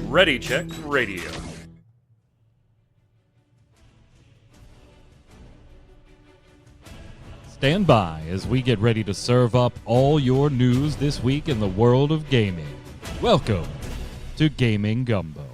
Ready Check Radio. Stand by as we get ready to serve up all your news this week in the world of gaming. Welcome to Gaming Gumbo.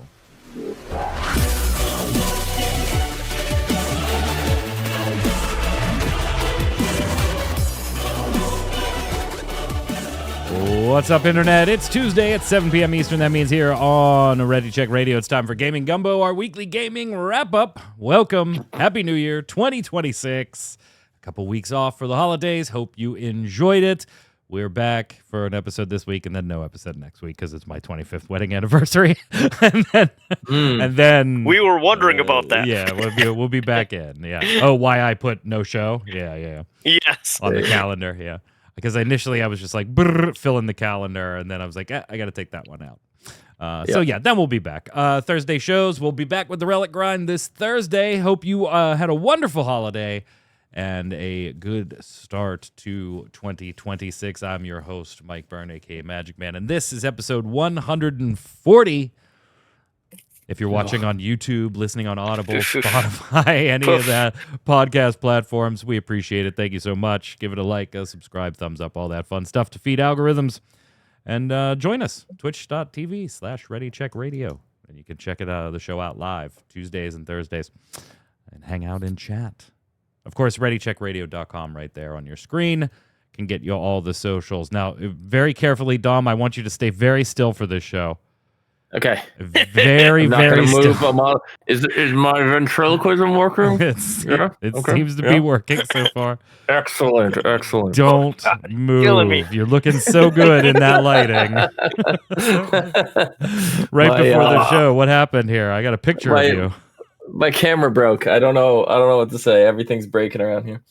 What's up, Internet? It's Tuesday at 7 p.m. Eastern. That means here on Ready Check Radio, it's time for Gaming Gumbo, our weekly gaming wrap-up. Welcome. Happy New Year 2026. A couple weeks off for the holidays. Hope you enjoyed it. We're back for an episode this week and then no episode next week because it's my 25th wedding anniversary. and then we were wondering about that. Yeah, we'll be back in. Yeah. Oh, why I put no show? Yeah. Yes. On the calendar, yeah. Because initially I was just like, fill in the calendar, and then I was like, I got to take that one out. So yeah, then we'll be back. Thursday shows, we'll be back with the Relic Grind this Thursday. Hope you had a wonderful holiday and a good start to 2026. I'm your host, Mike Byrne, aka Magic Man, and this is episode 140. If you're watching on YouTube, listening on Audible, Spotify, any of that podcast platforms, we appreciate it. Thank you so much. Give it a like, a subscribe, thumbs up, all that fun stuff to feed algorithms. And join us, twitch.tv/ReadyCheckRadio. And you can check the show out live Tuesdays and Thursdays and hang out in chat. Of course, ReadyCheckRadio.com right there on your screen can get you all the socials. Now, very carefully, Dom, I want you to stay very still for this show. Okay. Very still. Is my ventriloquism working? It seems to be working so far. Excellent. Don't move. You're looking so good in that lighting. Before the show, what happened here? I got a picture of you. My camera broke. I don't know what to say. Everything's breaking around here.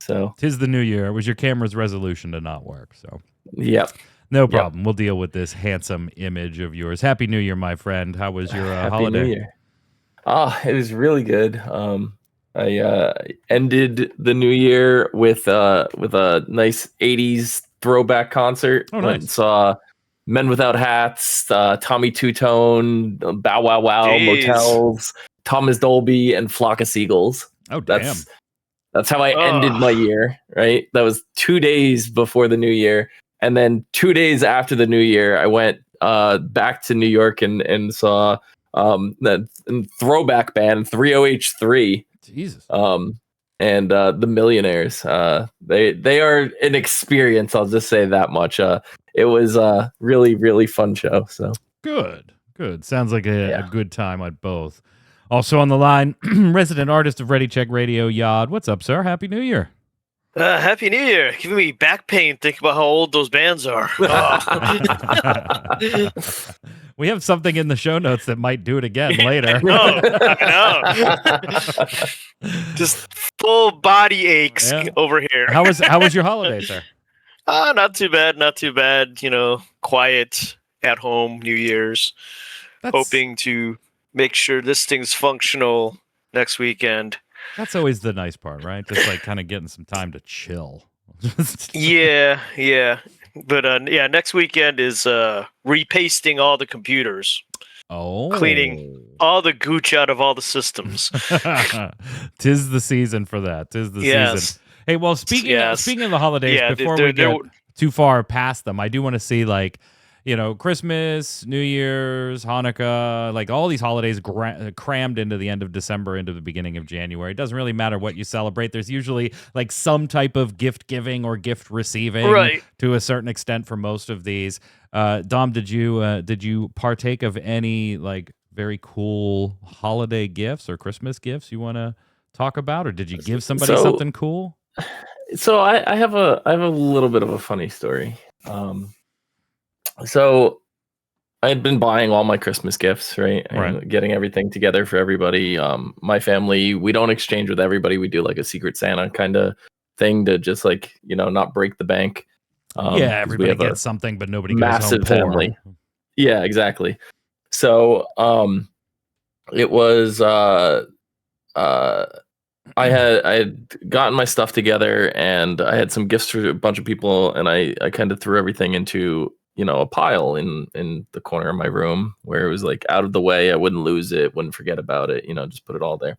So 'tis the new year. It was your camera's resolution to not work. So yep. No problem. Yep. We'll deal with this handsome image of yours. Happy New Year, my friend. How was your holiday? Happy New Year. It was really good. I ended the new year with a nice 80s throwback concert. Oh, nice. Went and saw Men Without Hats, Tommy Two-Tone, Bow Wow Wow, Jeez. Motels, Thomas Dolby, and Flock of Seagulls. Oh, damn. That's how I ended my year, right? That was 2 days before the new year. And then 2 days after the new year, I went back to New York and saw that throwback band 30H3. Jesus. And the Millionaires. They are an experience. I'll just say that much. It was a really, really fun show. So good. Sounds like a good time at both. Also on the line, resident artist of Ready Check Radio, Yod. What's up, sir? Happy New Year. Happy New Year. Giving me back pain thinking about how old those bands are. We have something in the show notes that might do it again later. I know. Just full body aches over here. How was your holiday, sir? Not too bad. Quiet at home, New Year's. Hoping to make sure this thing's functional next weekend. That's always the nice part, right? Just like kind of getting some time to chill. Yeah. But next weekend is repasting all the computers. Oh. Cleaning all the gooch out of all the systems. 'Tis the season for that. Season. Hey, well, speaking of the holidays, before we get too far past them, I do want to see Christmas, New Year's, Hanukkah, like all these holidays crammed into the end of December, into the beginning of January. It doesn't really matter what you celebrate. There's usually like some type of gift giving or gift receiving to a certain extent for most of these. Dom, did you partake of any like very cool holiday gifts or Christmas gifts you want to talk about, or did you give somebody something cool? So I have a little bit of a funny story. So I had been buying all my Christmas gifts, right? And getting everything together for everybody. My family, we don't exchange with everybody. We do like a Secret Santa kind of thing to just like, not break the bank. Everybody gets something, but nobody goes massive home poor. Family. Yeah, exactly. So it was I had gotten my stuff together, and I had some gifts for a bunch of people, and I kind of threw everything into a pile in the corner of my room where it was like out of the way. I wouldn't lose it, wouldn't forget about it. Just put it all there.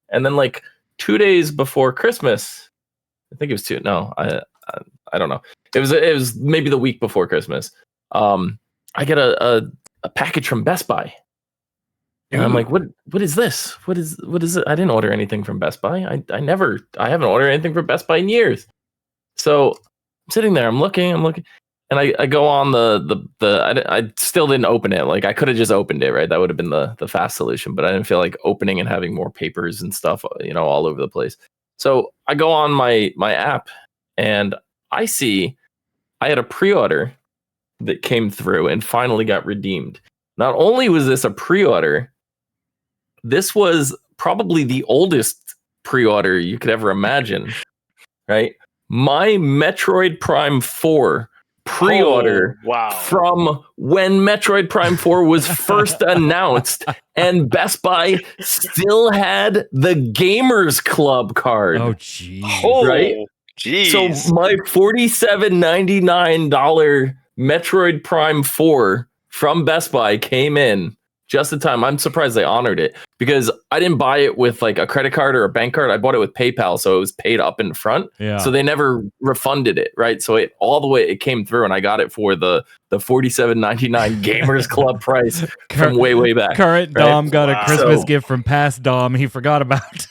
And then like 2 days before Christmas, I think it was two. No, I don't know. It was maybe the week before Christmas. I get a package from Best Buy. And I'm like, what is this? What is it? I didn't order anything from Best Buy. I haven't ordered anything from Best Buy in years. So I'm sitting there, I'm looking, and I go on I still didn't open it. Like I could have just opened it, right? That would have been the fast solution, but I didn't feel like opening and having more papers and stuff, all over the place. So I go on my app, and I see I had a pre-order that came through and finally got redeemed. Not only was this a pre-order, this was probably the oldest pre-order you could ever imagine, right? My Metroid Prime 4 pre-order from when Metroid Prime 4 was first announced, and Best Buy still had the Gamers Club card. Oh, geez. Right? Geez. So my $47.99 Metroid Prime 4 from Best Buy came in just in time. I'm surprised they honored it because I didn't buy it with like a credit card or a bank card. I bought it with PayPal, so it was paid up in front. Yeah. So they never refunded it, right? So it came through, and I got it for the $47.99 Gamers Club price from way back. Current right? Dom got a Christmas gift from past Dom he forgot about.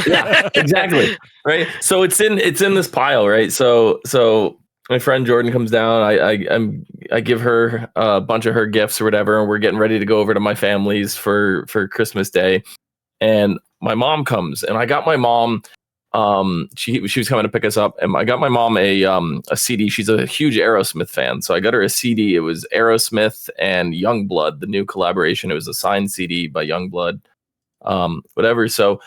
Yeah, exactly. Right. So it's in this pile, right? So my friend Jordan comes down. I give her a bunch of her gifts or whatever, and we're getting ready to go over to my family's for Christmas Day. And my mom comes, and I got my mom. She was coming to pick us up, and I got my mom a CD. She's a huge Aerosmith fan, so I got her a CD. It was Aerosmith and Youngblood, the new collaboration. It was a signed CD by Youngblood, whatever. So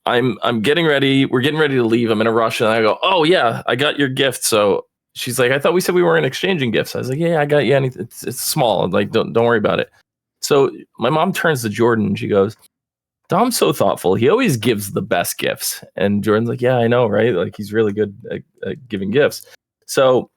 I'm getting ready. We're getting ready to leave. I'm in a rush, and I go, "Oh yeah, I got your gift." So she's like, "I thought we said we weren't exchanging gifts." I was like, "Yeah, I got you. It's small. Like, don't worry about it." So my mom turns to Jordan, and she goes, "Dom's so thoughtful. He always gives the best gifts." And Jordan's like, "Yeah, I know, right? Like, he's really good at giving gifts." So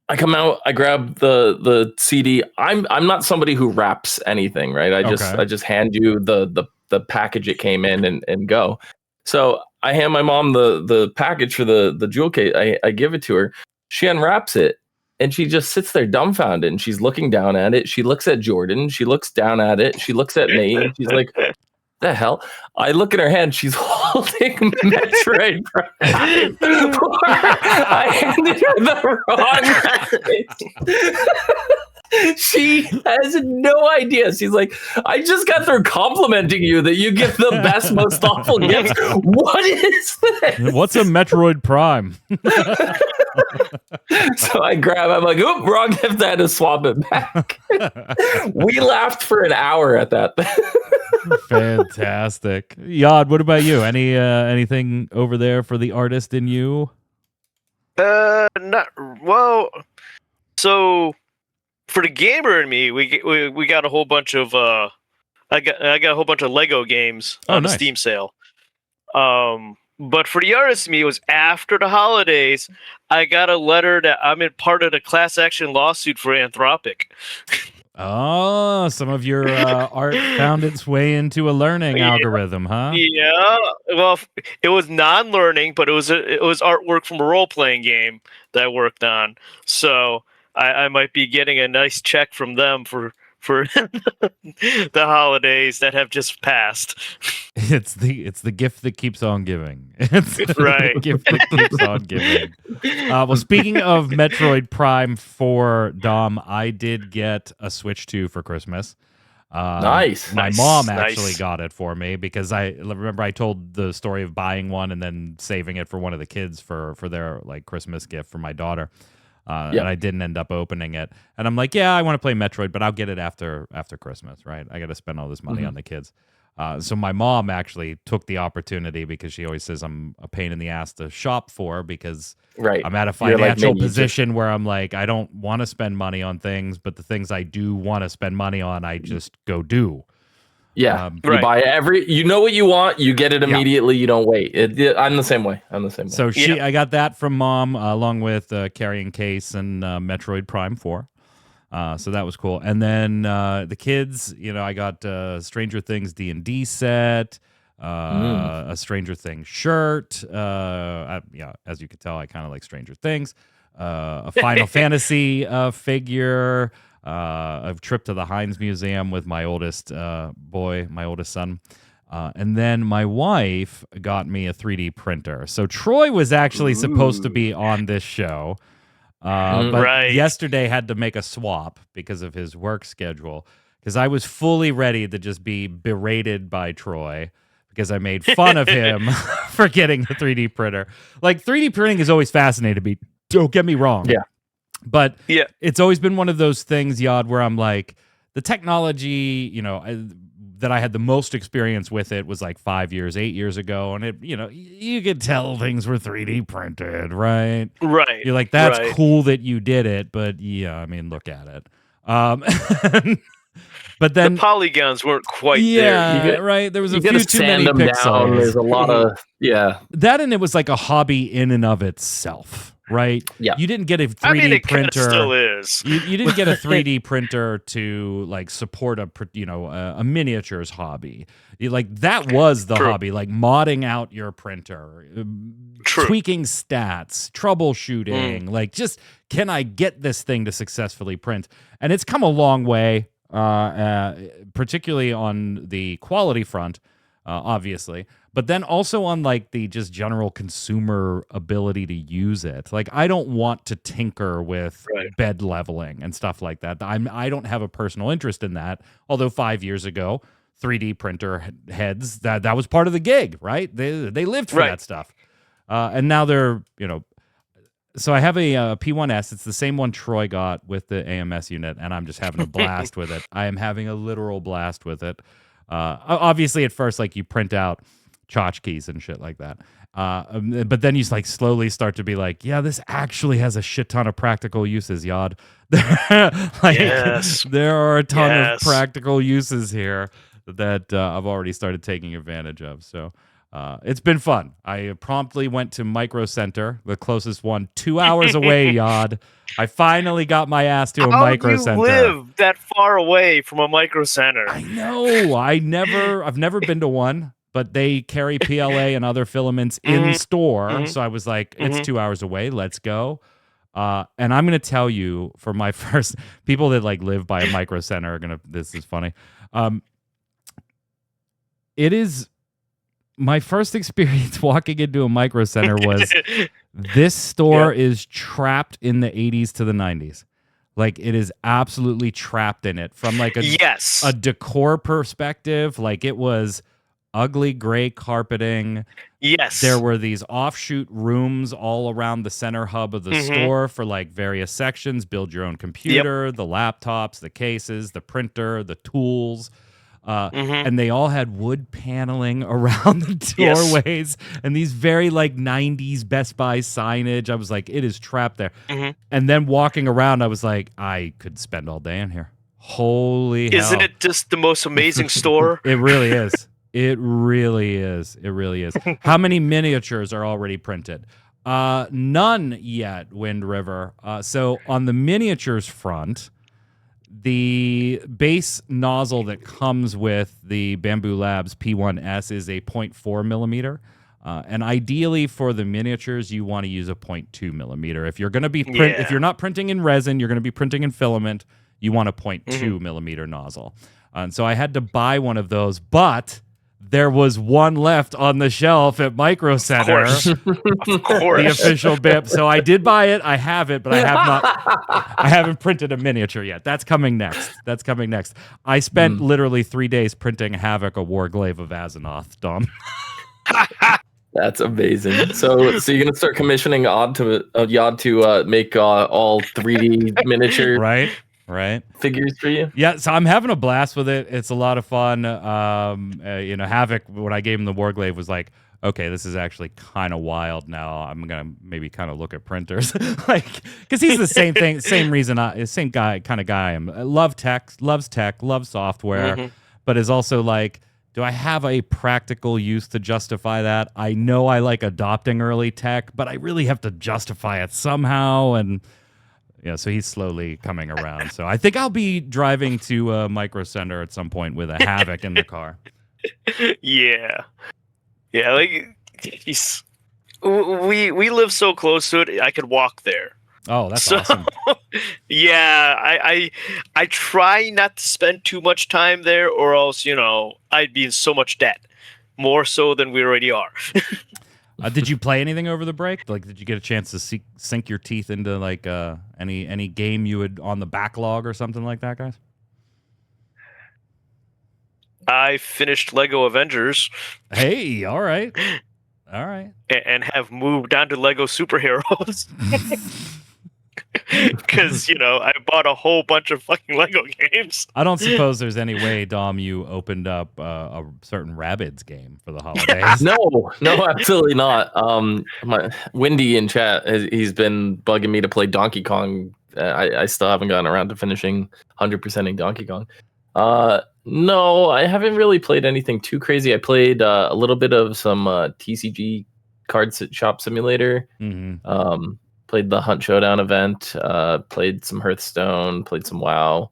I come out, I grab the CD. I'm not somebody who wraps anything, right? I just hand you the package it came in and go. So I hand my mom the package for the jewel case. I give it to her. She unwraps it, and she just sits there dumbfounded, and she's looking down at it. She looks at Jordan. She looks down at it. She looks at me, and she's like, the hell? I look at her hand. She's holding Metroid Prime. I handed her the wrong package. She has no idea. She's like, I just got through complimenting you that you give the best, most thoughtful gifts. What is this? What's a Metroid Prime? So I'm like, oop, wrong gift. I had to swap it back. We laughed for an hour at that. Fantastic. Yod, what about you? Anything over there for the artist in you? Not well. So for the gamer in me, we got a whole bunch of I got a whole bunch of Lego games on the Steam sale. But for the artist in me, it was after the holidays. I got a letter that I'm in part of the class action lawsuit for Anthropic. Oh, some of your art found its way into a learning algorithm, huh? Yeah. Well, it was non-learning, but it was artwork from a role-playing game that I worked on. So I might be getting a nice check from them for the holidays that have just passed. It's the gift that keeps on giving. It's right. The gift that keeps on giving. Well, speaking of Metroid Prime 4, Dom, I did get a Switch 2 for Christmas. Nice. My mom actually got it for me because I remember I told the story of buying one and then saving it for one of the kids for their like Christmas gift for my daughter. And I didn't end up opening it. And I'm like, yeah, I want to play Metroid, but I'll get it after Christmas, right? I got to spend all this money on the kids. So my mom actually took the opportunity because she always says I'm a pain in the ass to shop for because I'm at a financial position where I'm like, I don't want to spend money on things, but the things I do want to spend money on, I just go do. Yeah, you buy you know what you want, you get it immediately, you don't wait. I'm the same way. So I got that from Mom, along with Carrying Case and Metroid Prime 4. So that was cool. And then the kids, I got Stranger Things D&D set, a Stranger Things shirt. As you can tell, I kind of like Stranger Things. A Final Fantasy figure. A trip to the Heinz Museum with my oldest my oldest son. And then my wife got me a 3D printer. So Troy was actually supposed to be on this show. But yesterday had to make a swap because of his work schedule. Because I was fully ready to just be berated by Troy because I made fun of him for getting the 3D printer. Like, 3D printing has always fascinated me. Don't get me wrong. Yeah. But it's always been one of those things, Yod, where I'm like, the technology, that I had the most experience with it was like 5 years, 8 years ago. And it, you could tell things were 3D printed, right? Right. You're like, that's cool that you did it. But look at it. But then the polygons weren't quite there. Right. There was a few too many pixels. Down. There's a lot of that, and it was like a hobby in and of itself, right? Yeah. You didn't get a 3D printer. Still is. You didn't get a 3D printer to like support a miniatures hobby. That was the hobby, like modding out your printer, tweaking stats, troubleshooting, like just can I get this thing to successfully print? And it's come a long way. Particularly on the quality front, obviously, but then also on like the just general consumer ability to use it. Like, I don't want to tinker with bed leveling and stuff like that. I don't have a personal interest in that. Although 5 years ago, 3D printer heads, that was part of the gig, right? They lived for that stuff, and now they're So I have a P1S. It's the same one Troy got with the AMS unit, and I'm just having a blast with it. I am having a literal blast with it. Obviously, at first, like, you print out tchotchkes and shit like that. But then you like slowly start to be like, yeah, this actually has a shit ton of practical uses, Yod. There are a ton of practical uses here that I've already started taking advantage of. So it's been fun. I promptly went to Micro Center, the closest one, 2 hours away, Yod. I finally got my ass to a Micro Center. How do you live that far away from a Micro Center? I know. I've never been to one, but they carry PLA and other filaments in store. So I was like, it's 2 hours away. Let's go. And I'm going to tell you, for my first, people that like live by a Micro Center are going to, this is funny. It is, my first experience walking into a Micro Center was this store is trapped in the 80s to the 90s. Like, it is absolutely trapped in it from like a decor perspective. Like, it was ugly gray carpeting. Yes. There were these offshoot rooms all around the center hub of the store for like various sections. Build your own computer, the laptops, the cases, the printer, the tools. And they all had wood paneling around the doorways and these very like 90s Best Buy signage. I was like, it is trapped there. And then walking around, I was like, I could spend all day in here. Holy hell. Isn't it just the most amazing store? It really is. It really is. It really is. How many miniatures are already printed? None yet, Wind River. So on the miniatures front, the base nozzle that comes with the Bamboo Labs P1S is a 0.4 millimeter. And ideally for the miniatures, you want to use a 0.2 millimeter. If you're going to be if you're not printing in resin, you're going to be printing in filament, you want a 0.2 millimeter nozzle. And so I had to buy one of those, but there was one left on the shelf at Micro Center. Of course. The official BIP. So I did buy it. I have it, but I haven't printed a miniature yet. That's coming next. I spent literally 3 days printing Havoc, a Warglaive of Azeroth, Dom. That's amazing. So you're gonna start commissioning Yod to make all 3D miniature right figures for you. Yeah, so I'm having a blast with it. It's a lot of fun. Havoc, when I gave him the Warglaive, was like, okay, this is actually kind of wild now. I'm gonna maybe kind of look at printers, like, because he's the same thing, same reason, same guy, kind of guy. I love tech, loves software, but is also like, do I have a practical use to justify that? I know I like adopting early tech, but I really have to justify it somehow. And yeah, so he's slowly coming around. So I think I'll be driving to Micro Center at some point with a Havoc in the car. Yeah, like we live so close to it. I could walk there. Oh, that's awesome. Yeah, I try not to spend too much time there, or else I'd be in so much debt, more so than we already are. Did you play anything over the break? Like, did you get a chance to sink your teeth into like any game you had on the backlog or something like that, guys? I finished Lego Avengers. Hey, all right, and have moved on to Lego Superheroes. Because I bought a whole bunch of fucking Lego games. I don't suppose there's any way, Dom, you opened up a certain Rabbids game for the holidays. No, absolutely not. My Windy in chat, he's been bugging me to play Donkey Kong. I still haven't gotten around to finishing 100%ing Donkey Kong. No, I haven't really played anything too crazy. I played a little bit of some TCG Card Shop Simulator. Mm-hmm. Played the Hunt Showdown event, played some Hearthstone, played some WoW.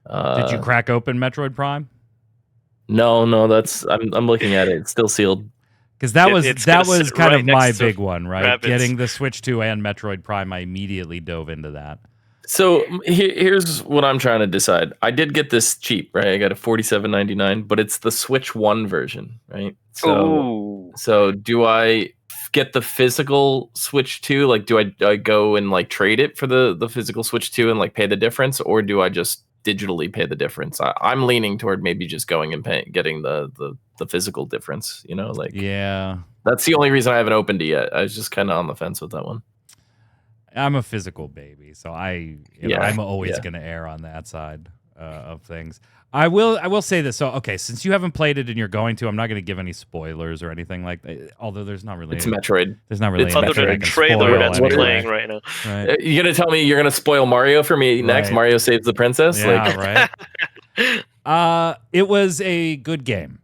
Did you crack open Metroid Prime? No, that's I'm looking at it. It's still sealed. Because that was kind of my big one, right? Rabbids. Getting the Switch 2 and Metroid Prime, I immediately dove into that. So here's what I'm trying to decide. I did get this cheap, right? I got a $47.99, but it's the Switch 1 version, right? So do I get the physical Switch 2? Like, do I go and like trade it for the physical Switch 2 and like pay the difference, or do I just digitally pay the difference? I'm leaning toward maybe just going and getting the physical difference. Like, yeah, that's the only reason I haven't opened it yet. I was just kind of on the fence with that one. I'm a physical baby, so I'm always going to err on that side of things. I will say this. So, okay, since you haven't played it and you're going to, I'm not going to give any spoilers or anything like that. Although there's not really... It's Metroid. There's not really it's any other than a trailer that's playing right now. Right. You're going to tell me you're going to spoil Mario for me next? Right. Mario Saves the Princess? Yeah, right. It was a good game.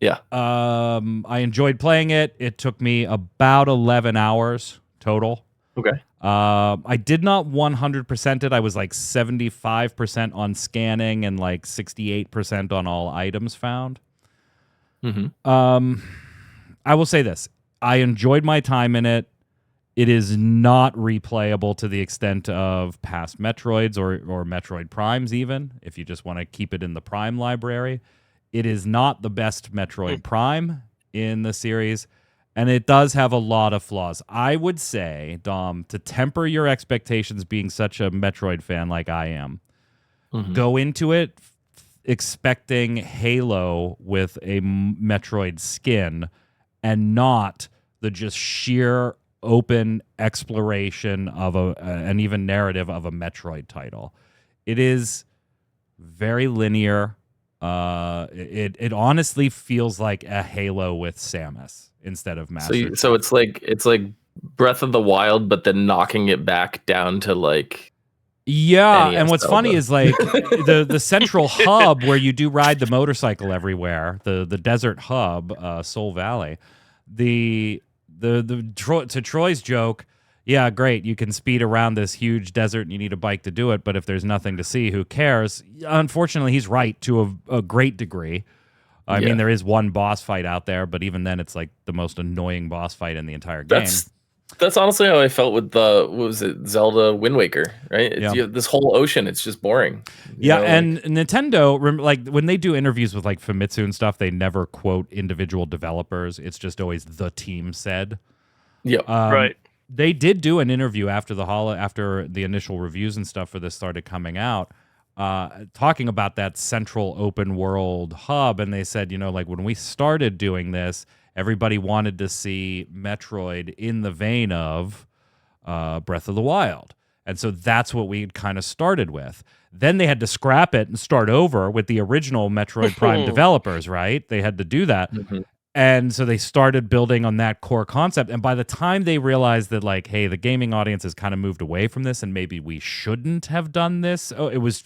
Yeah. I enjoyed playing it. It took me about 11 hours total. Okay. I did not 100% it. I was like 75% on scanning and like 68% on all items found. Mm-hmm. I will say this. I enjoyed my time in it. It is not replayable to the extent of past Metroids or Metroid Primes even, if you just want to keep it in the Prime library. It is not the best Metroid Prime in the series. And it does have a lot of flaws. I would say, Dom, to temper your expectations being such a Metroid fan like I am, go into it expecting Halo with a Metroid skin and not the just sheer open exploration of an even narrative of a Metroid title. It is very linear. It honestly feels like a Halo with Samus instead of Master Chief. So it's like Breath of the Wild, but then knocking it back down to like and what's funny is like the central hub where you do ride the motorcycle everywhere, the desert hub, Soul Valley. To Troy's joke, yeah, great, you can speed around this huge desert and you need a bike to do it, but if there's nothing to see, who cares? Unfortunately, he's right to a great degree. I mean, there is one boss fight out there, but even then, it's like the most annoying boss fight in the entire game. That's honestly how I felt with Zelda Wind Waker, right? This whole ocean, it's just boring. And Nintendo, like when they do interviews with like Famitsu and stuff, they never quote individual developers. It's just always the team said. Yeah, right. They did do an interview after the initial reviews and stuff for this started coming out, talking about that central open world hub, and they said, like when we started doing this, everybody wanted to see Metroid in the vein of Breath of the Wild, and so that's what we kind of started with. Then they had to scrap it and start over with the original Metroid Prime developers, right? They had to do that. Mm-hmm. And so they started building on that core concept. And by the time they realized that, like, hey, the gaming audience has kind of moved away from this and maybe we shouldn't have done this, it was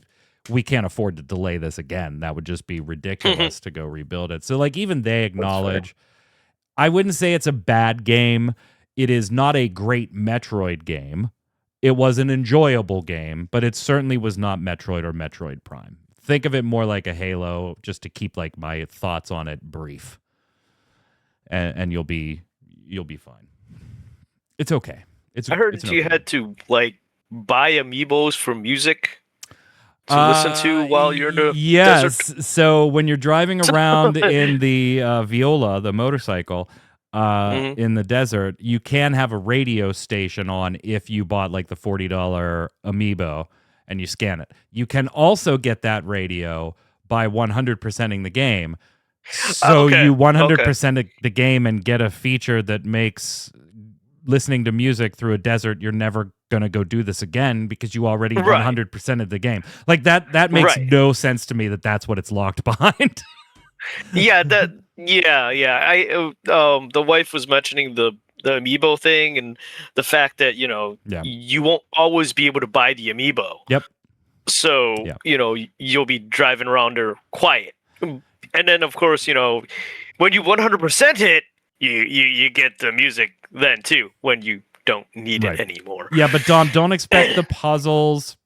we can't afford to delay this again. That would just be ridiculous to go rebuild it. So like even they acknowledge, I wouldn't say it's a bad game. It is not a great Metroid game. It was an enjoyable game, but it certainly was not Metroid or Metroid Prime. Think of it more like a Halo, just to keep like my thoughts on it brief. And you'll be fine. It's okay. I heard you had to like buy amiibos for music to listen to while you're in the desert. So when you're driving around in the Viola, the motorcycle, in the desert, you can have a radio station on if you bought like the $40 amiibo and you scan it. You can also get that radio by 100%ing the game. So you 100% the game and get a feature that makes listening to music through a desert, you're never going to go do this again because you already 100% of the game. Like that makes no sense to me that that's what it's locked behind. Yeah. I the wife was mentioning the amiibo thing and the fact that, you won't always be able to buy the amiibo. Yep. So, you'll be driving around there quiet. And then, of course, when you 100% hit, you get the music then, too, when you don't need it anymore. Yeah, but Dom, don't expect the puzzles.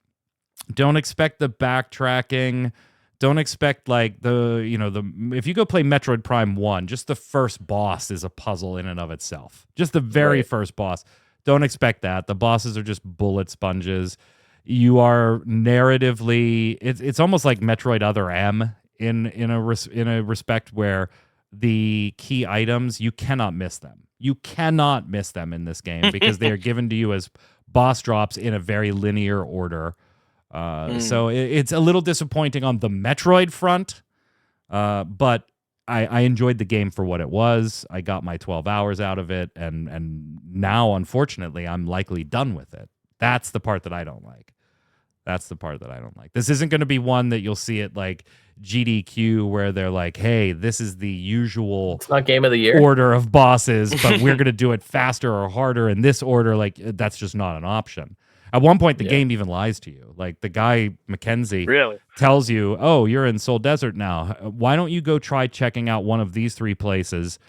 Don't expect the backtracking. Don't expect, like, if you go play Metroid Prime 1, just the first boss is a puzzle in and of itself. Just the very first boss. Don't expect that. The bosses are just bullet sponges. You are narratively... It's almost like Metroid Other M, in a respect where the key items, you cannot miss them. You cannot miss them in this game because they are given to you as boss drops in a very linear order. So it's a little disappointing on the Metroid front, but I enjoyed the game for what it was. I got my 12 hours out of it, and now, unfortunately, I'm likely done with it. That's the part that I don't like. This isn't going to be one that you'll see at like GDQ where they're like, hey, this is the usual it's not game of the year order of bosses, but we're going to do it faster or harder in this order. Like, that's just not an option. At one point, the game even lies to you. Like, the guy, Mackenzie, tells you, oh, you're in Soul Desert now. Why don't you go try checking out one of these 3 places?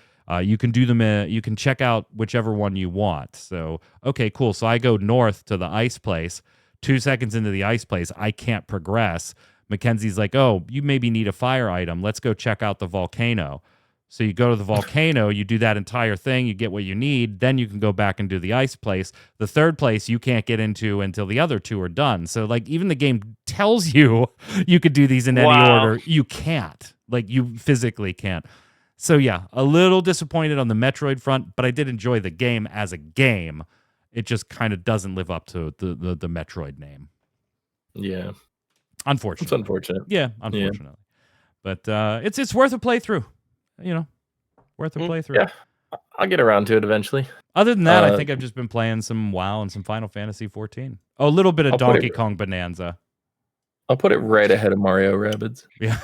You can do them. You can check out whichever one you want. So, okay, cool. So I go north to the ice place. 2 seconds into the ice place, I can't progress. Mackenzie's like, oh, you maybe need a fire item. Let's go check out the volcano. So you go to the volcano, you do that entire thing, you get what you need, then you can go back and do the ice place. The third place you can't get into until the other 2 are done. So like even the game tells you you could do these in any order. You can't. Like you physically can't. So yeah, a little disappointed on the Metroid front, but I did enjoy the game as a game. It just kind of doesn't live up to the Metroid name. Yeah. Unfortunately. It's unfortunate. Yeah, unfortunately. Yeah. But it's worth a playthrough. Worth a playthrough. Yeah. I'll get around to it eventually. Other than that, I think I've just been playing some WoW and some Final Fantasy 14. Oh, a little bit of Donkey Kong Bonanza. I'll put it right ahead of Mario Rabbids. Yeah.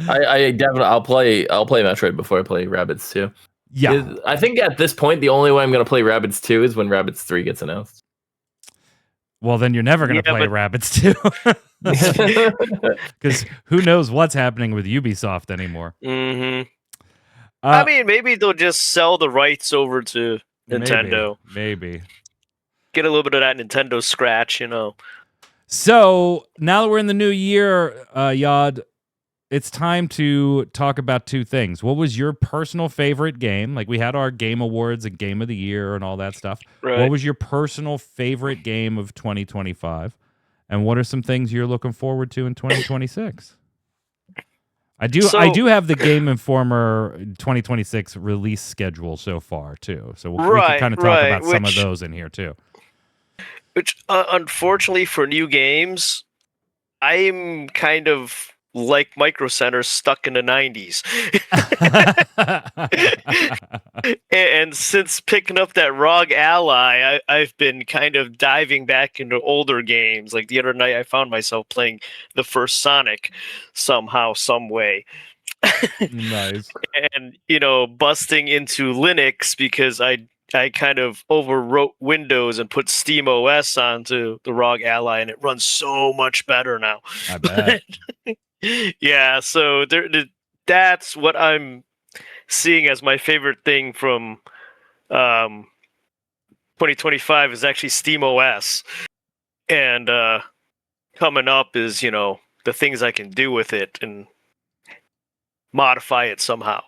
I definitely I'll play Metroid before I play Rabbids 2. Yeah. I think at this point the only way I'm going to play Rabbids 2 is when Rabbids 3 gets announced. Well, then you're never going to play Rabbids 2. Because who knows what's happening with Ubisoft anymore. Mm-hmm. I mean, maybe they'll just sell the rights over to Nintendo. Maybe. Get a little bit of that Nintendo scratch, So, now that we're in the new year, Yod, it's time to talk about 2 things. What was your personal favorite game? Like, we had our Game Awards and Game of the Year and all that stuff. Right. What was your personal favorite game of 2025? And what are some things you're looking forward to in 2026? I do have the Game Informer 2026 release schedule so far, too. So we can kind of talk about some of those in here, too. Which, unfortunately for new games, I'm kind of like Micro Center stuck in the 90s. And since picking up that ROG Ally, I've been kind of diving back into older games. Like the other night, I found myself playing the first Sonic somehow, some way. Nice. And, busting into Linux because I I kind of overwrote Windows and put Steam OS onto the ROG Ally, and it runs so much better now. I bet. Yeah, so that's what I'm seeing as my favorite thing from 2025 is actually Steam OS, and coming up is the things I can do with it and modify it somehow.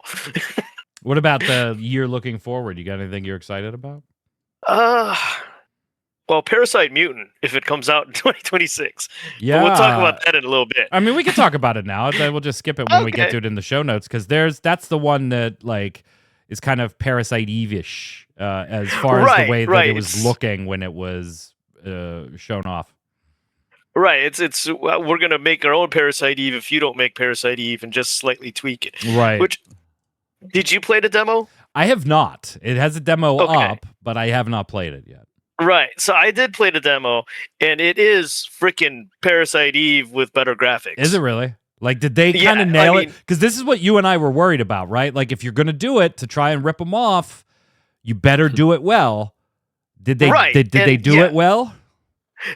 What about the year looking forward? You got anything you're excited about? Well, Parasite Mutant, if it comes out in 2026. Yeah. But we'll talk about that in a little bit. I mean, we can talk about it now. We'll just skip it when we get to it in the show notes, because that's the one that is kind of Parasite Eve-ish as far as the way that it was looking when it was shown off. Right. It's we're gonna make our own Parasite Eve if you don't make Parasite Eve and just slightly tweak it. Right. Which did you play the demo? I have not. It has a demo up, but I have not played it yet. Right. So I did play the demo, and it is freaking Parasite Eve with better graphics. Is it really? Like, did they kind of nail it? Because this is what you and I were worried about, right? Like, if you're going to do it to try and rip them off, you better do it well. Did they? Did they do it well?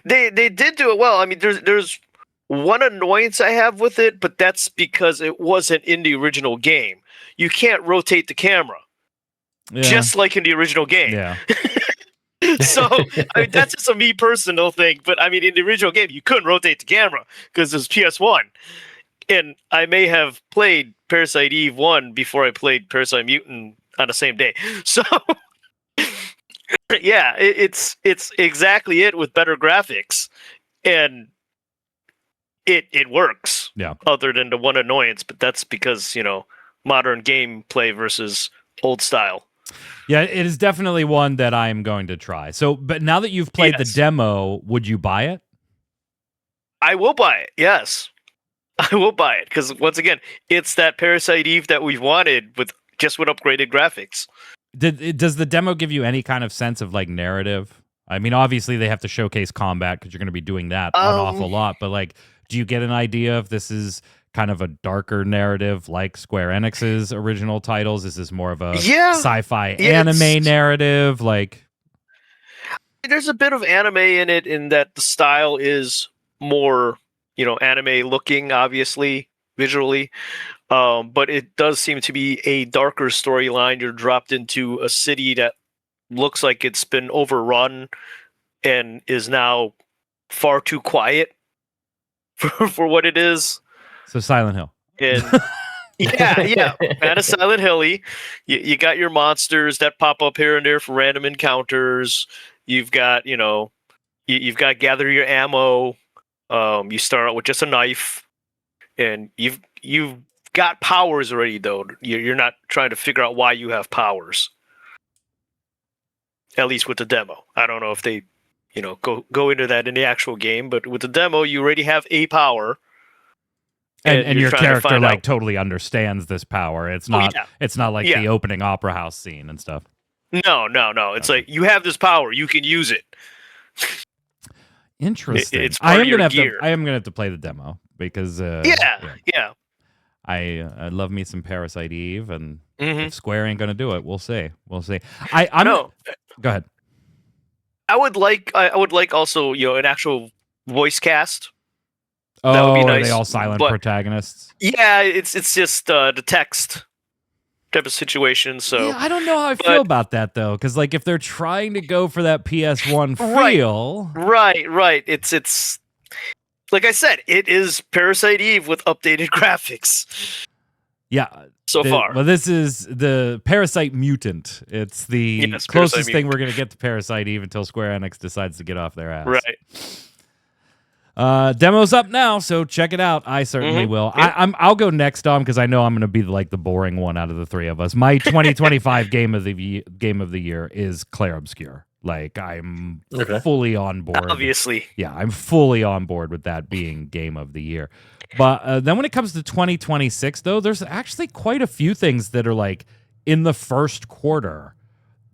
They did do it well. I mean, there's one annoyance I have with it, but that's because it wasn't in the original game. You can't rotate the camera, just like in the original game. Yeah. So I mean, that's just a me personal thing. But I mean, in the original game, you couldn't rotate the camera because it was PS1. And I may have played Parasite Eve 1 before I played Parasite Mutant on the same day. So yeah, it's exactly it with better graphics, and it works. Yeah. Other than the one annoyance, but that's because modern gameplay versus old style. Yeah, it is definitely one that I am going to try. So, but now that you've played the demo, would you buy it? I will buy it. Yes, I will buy it because once again, it's that Parasite Eve that we've wanted with upgraded graphics. Does the demo give you any kind of sense of narrative? I mean, obviously they have to showcase combat because you're going to be doing that an awful lot. But do you get an idea if this is kind of a darker narrative like Square Enix's original titles? Is this more of a sci-fi anime narrative? There's a bit of anime in it, in that the style is more, anime looking, obviously, visually. But it does seem to be a darker storyline. You're dropped into a city that looks like it's been overrun and is now far too quiet for what it is. So Silent Hill. And yeah, kind of Silent Hill-y. You got your monsters that pop up here and there for random encounters. You've got, you've got to gather your ammo. You start out with just a knife, and you've got powers already, though. You're not trying to figure out why you have powers. At least with the demo. I don't know if they, go into that in the actual game, but with the demo, you already have a power. And your character totally understands this power. It's not it's not like the opening opera house scene and stuff. No. It's like you have this power, you can use it. Interesting. It's part of your gear. I am gonna have to play the demo because yeah. I love me some Parasite Eve, and if Square ain't gonna do it, we'll see. I'm no. Go ahead. I would like also an actual voice cast. Oh, that would be nice. Are they all silent protagonists? Yeah, it's just the text type of situation. So yeah, I don't know how I feel about that though, because if they're trying to go for that PS1 feel, right. It's like I said, it is Parasite Eve with updated graphics. Yeah. So far. Well, this is the Parasite Mutant. It's the closest thing we're going to get to Parasite Eve until Square Enix decides to get off their ass. Right. Demo's up now, so check it out. I certainly will. Yep. I'll go next, Dom, because I know I'm going to be the boring one out of the three of us. My 2025 game of the year is Clair Obscur. I'm fully on board. Obviously. Yeah, I'm fully on board with that being game of the year. But then when it comes to 2026, though, there's actually quite a few things that are in the first quarter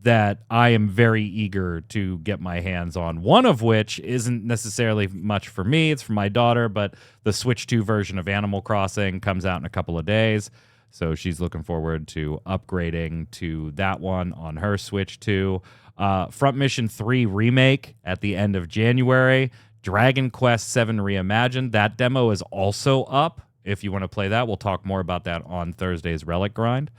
that I am very eager to get my hands on. One of which isn't necessarily much for me. It's for my daughter, but the Switch 2 version of Animal Crossing comes out in a couple of days. So she's looking forward to upgrading to that one on her Switch too. Front Mission 3 Remake at the end of January. Dragon Quest 7 Reimagined. That demo is also up. If you want to play that, we'll talk more about that on Thursday's Relic Grind.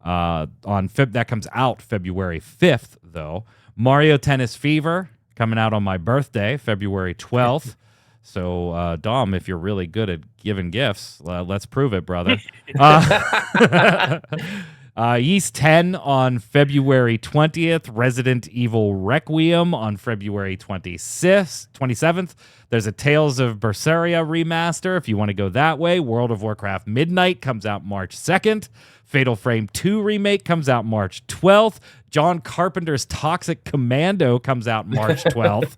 That comes out February 5th, though. Mario Tennis Fever coming out on my birthday, February 12th. So, Dom, if you're really good at giving gifts, let's prove it, brother. Yeast 10 on February 20th. Resident Evil Requiem on February 27th. There's a Tales of Berseria remaster if you want to go that way. World of Warcraft Midnight comes out March 2nd. Fatal Frame 2 remake comes out March 12th. John Carpenter's Toxic Commando comes out March 12th.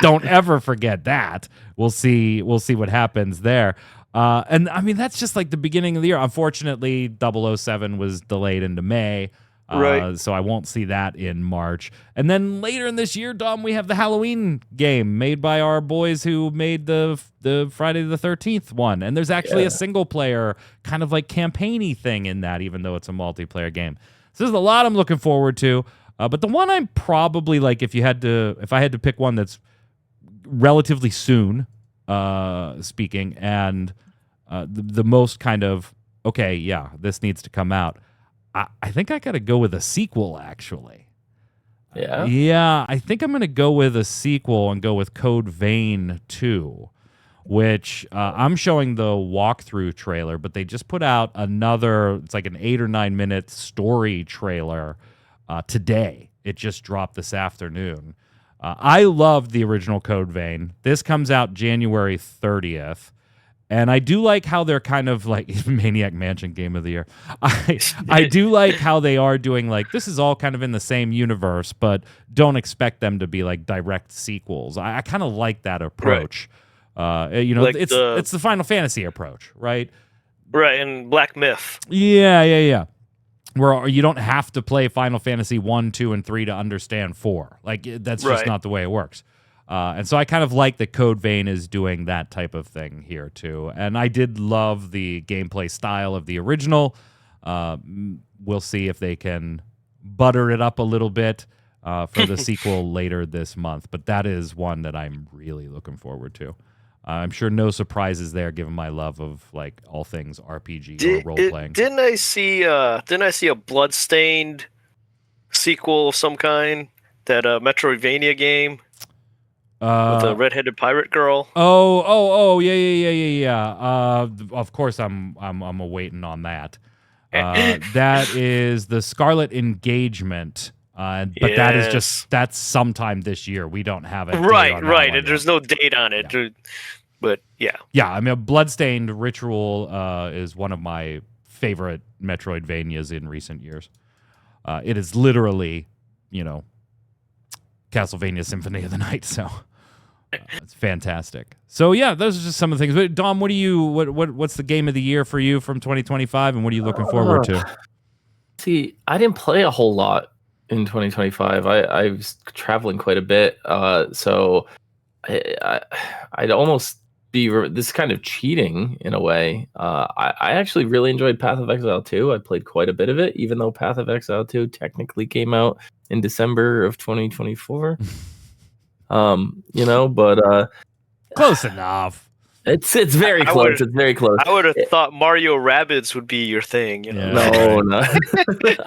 Don't ever forget that. We'll see what happens there. And I mean, that's just like the beginning of the year. Unfortunately, 007 was delayed into May. Right. So I won't see that in March. And then later in this year, Dom, we have the Halloween game made by our boys who made the Friday the 13th one. And there's actually a single player kind of like campaigny thing in that, even though it's a multiplayer game. So there's a lot I'm looking forward to. But the one I'm probably like, if I had to pick one that's relatively soon, speaking, and the most kind of, okay, yeah, this needs to come out. I think I got to go with a sequel, actually. Yeah? Yeah, I think I'm going to go with a sequel and go with Code Vein 2, which I'm showing the walkthrough trailer, but they just put out another, it's like an 8 or 9 minute story trailer today. It just dropped this afternoon. I loved the original Code Vein. This comes out January 30th. And I do like how they're kind of like Maniac Mansion Game of the Year. I do like how they are doing like, this is all kind of in the same universe, but don't expect them to be like direct sequels. I kind of like that approach. Right. Like it's the Final Fantasy approach, right? Right, and Black Myth. Yeah. Where you don't have to play Final Fantasy 1, 2, and 3 to understand 4. Like, that's just not the way it works. And so I kind of like that Code Vein is doing that type of thing here, too. And I did love the gameplay style of the original. We'll see if they can butter it up a little bit for the sequel later this month. But that is one that I'm really looking forward to. I'm sure no surprises there, given my love of like all things RPG or role playing. Didn't I see a Bloodstained sequel of some kind? That Metroidvania game with a redheaded pirate girl. Yeah. Of course, I'm awaiting on that. That is the Scarlet Engagement. But that's sometime this year. We don't have a date on that one and there's no date on it. Yeah. But yeah. I mean, Bloodstained Ritual is one of my favorite Metroidvanias in recent years. It is literally, Castlevania Symphony of the Night. So it's fantastic. So yeah, those are just some of the things. But Dom, what's the game of the year for you from 2025, and what are you looking forward to? See, I didn't play a whole lot in 2025. I was traveling quite a bit, so I'd almost be this kind of cheating in a way. I actually really enjoyed Path of Exile 2. I played quite a bit of it, even though Path of Exile 2 technically came out in December of 2024. But close enough. It's very close. It's very close. I would have thought Mario Rabbids would be your thing. Yeah. No.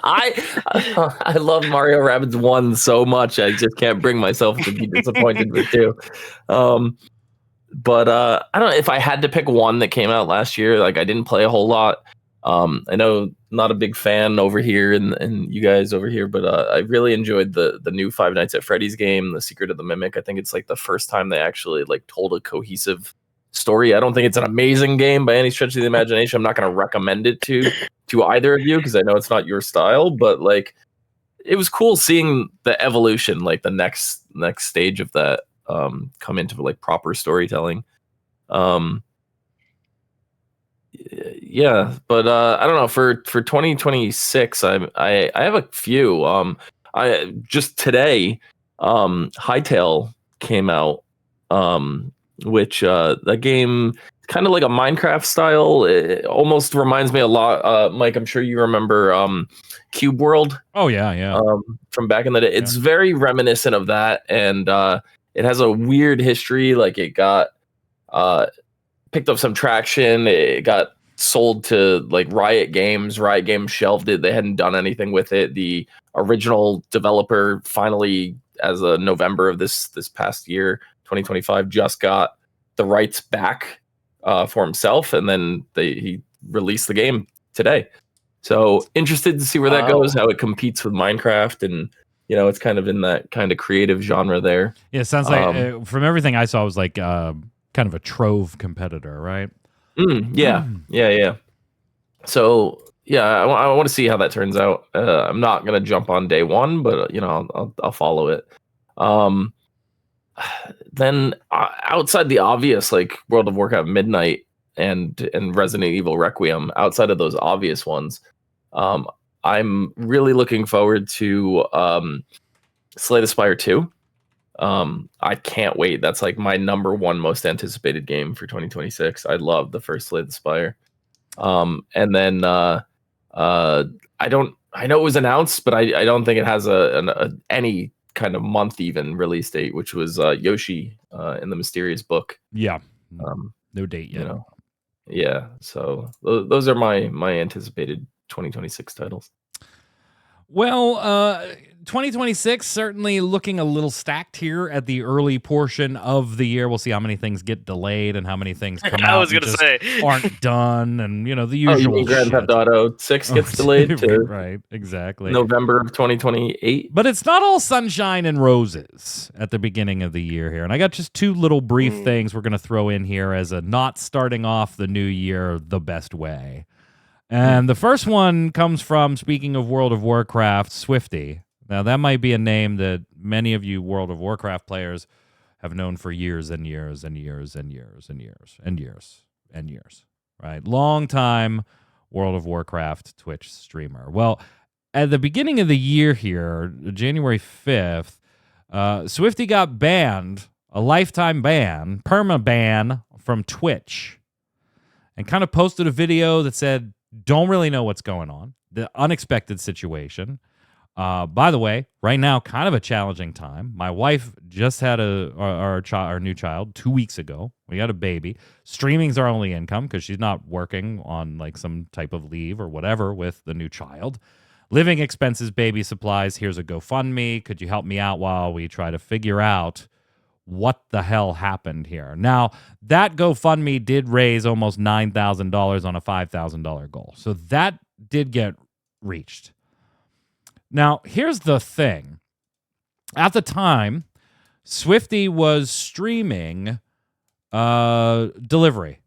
I love Mario Rabbids 1 so much. I just can't bring myself to be disappointed with 2. But I don't know if I had to pick one that came out last year. Like, I didn't play a whole lot. I know not a big fan over here and you guys over here, but I really enjoyed the new Five Nights at Freddy's game, The Secret of the Mimic. I think it's like the first time they actually like told a cohesive story. I don't think it's an amazing game by any stretch of the imagination. I'm not going to recommend it to either of you because I know it's not your style, but like it was cool seeing the evolution, like the next stage of that come into like proper storytelling. Yeah, but I don't know, for 2026 I have a few. I just today Hytale came out, which that game kind of like a Minecraft style. It almost reminds me a lot. Mike, I'm sure you remember Cube World. Oh yeah. From back in the day. It's very reminiscent of that, and it has a weird history. Like it got picked up some traction. It got sold to like Riot Games. Riot Games shelved it. They hadn't done anything with it. The original developer finally, as of November of this past year, 2025, just got the rights back for himself, and then he released the game today. So interested to see where that goes, how it competes with Minecraft, and it's kind of in that kind of creative genre there. Yeah, it sounds like from everything I saw, it was like kind of a Trove competitor, right? Yeah. So yeah, I want to see how that turns out. I'm not gonna jump on day one, but I'll follow it. Then outside the obvious, like World of Warcraft Midnight and Resident Evil Requiem, outside of those obvious ones, I'm really looking forward to Slay the Spire 2. I can't wait. That's like my number one most anticipated game for 2026. I love the first Slay the Spire. And then I know it was announced, but I don't think it has any kind of month even release date, which was Yoshi in the Mysterious Book. Yeah. No date yet. Yeah. So those are my anticipated 2026 titles. Well, 2026 certainly looking a little stacked here at the early portion of the year. We'll see how many things get delayed and how many things come out. I was going to say aren't done, and the usual. You mean Grand Theft Auto 6 gets delayed to right, exactly November of 2028. But it's not all sunshine and roses at the beginning of the year here, and I got just two little brief things we're going to throw in here as a not starting off the new year the best way. And the first one comes from, speaking of World of Warcraft, Swifty. Now, that might be a name that many of you World of Warcraft players have known for years and years and years and years and years and years and years, right? Long time World of Warcraft Twitch streamer. Well, at the beginning of the year here, January 5th, Swifty got banned, a lifetime ban, perma-ban from Twitch, and kind of posted a video that said, don't really know what's going on. The unexpected situation. By the way, right now, kind of a challenging time. My wife just had our new child 2 weeks ago. We got a baby. Streaming's our only income because she's not working on like some type of leave or whatever with the new child. Living expenses, baby supplies. Here's a GoFundMe. Could you help me out while we try to figure out what the hell happened here? Now, that GoFundMe did raise almost $9,000 on a $5,000 goal. So that did get reached. Now, here's the thing. At the time, Swifty was streaming delivery.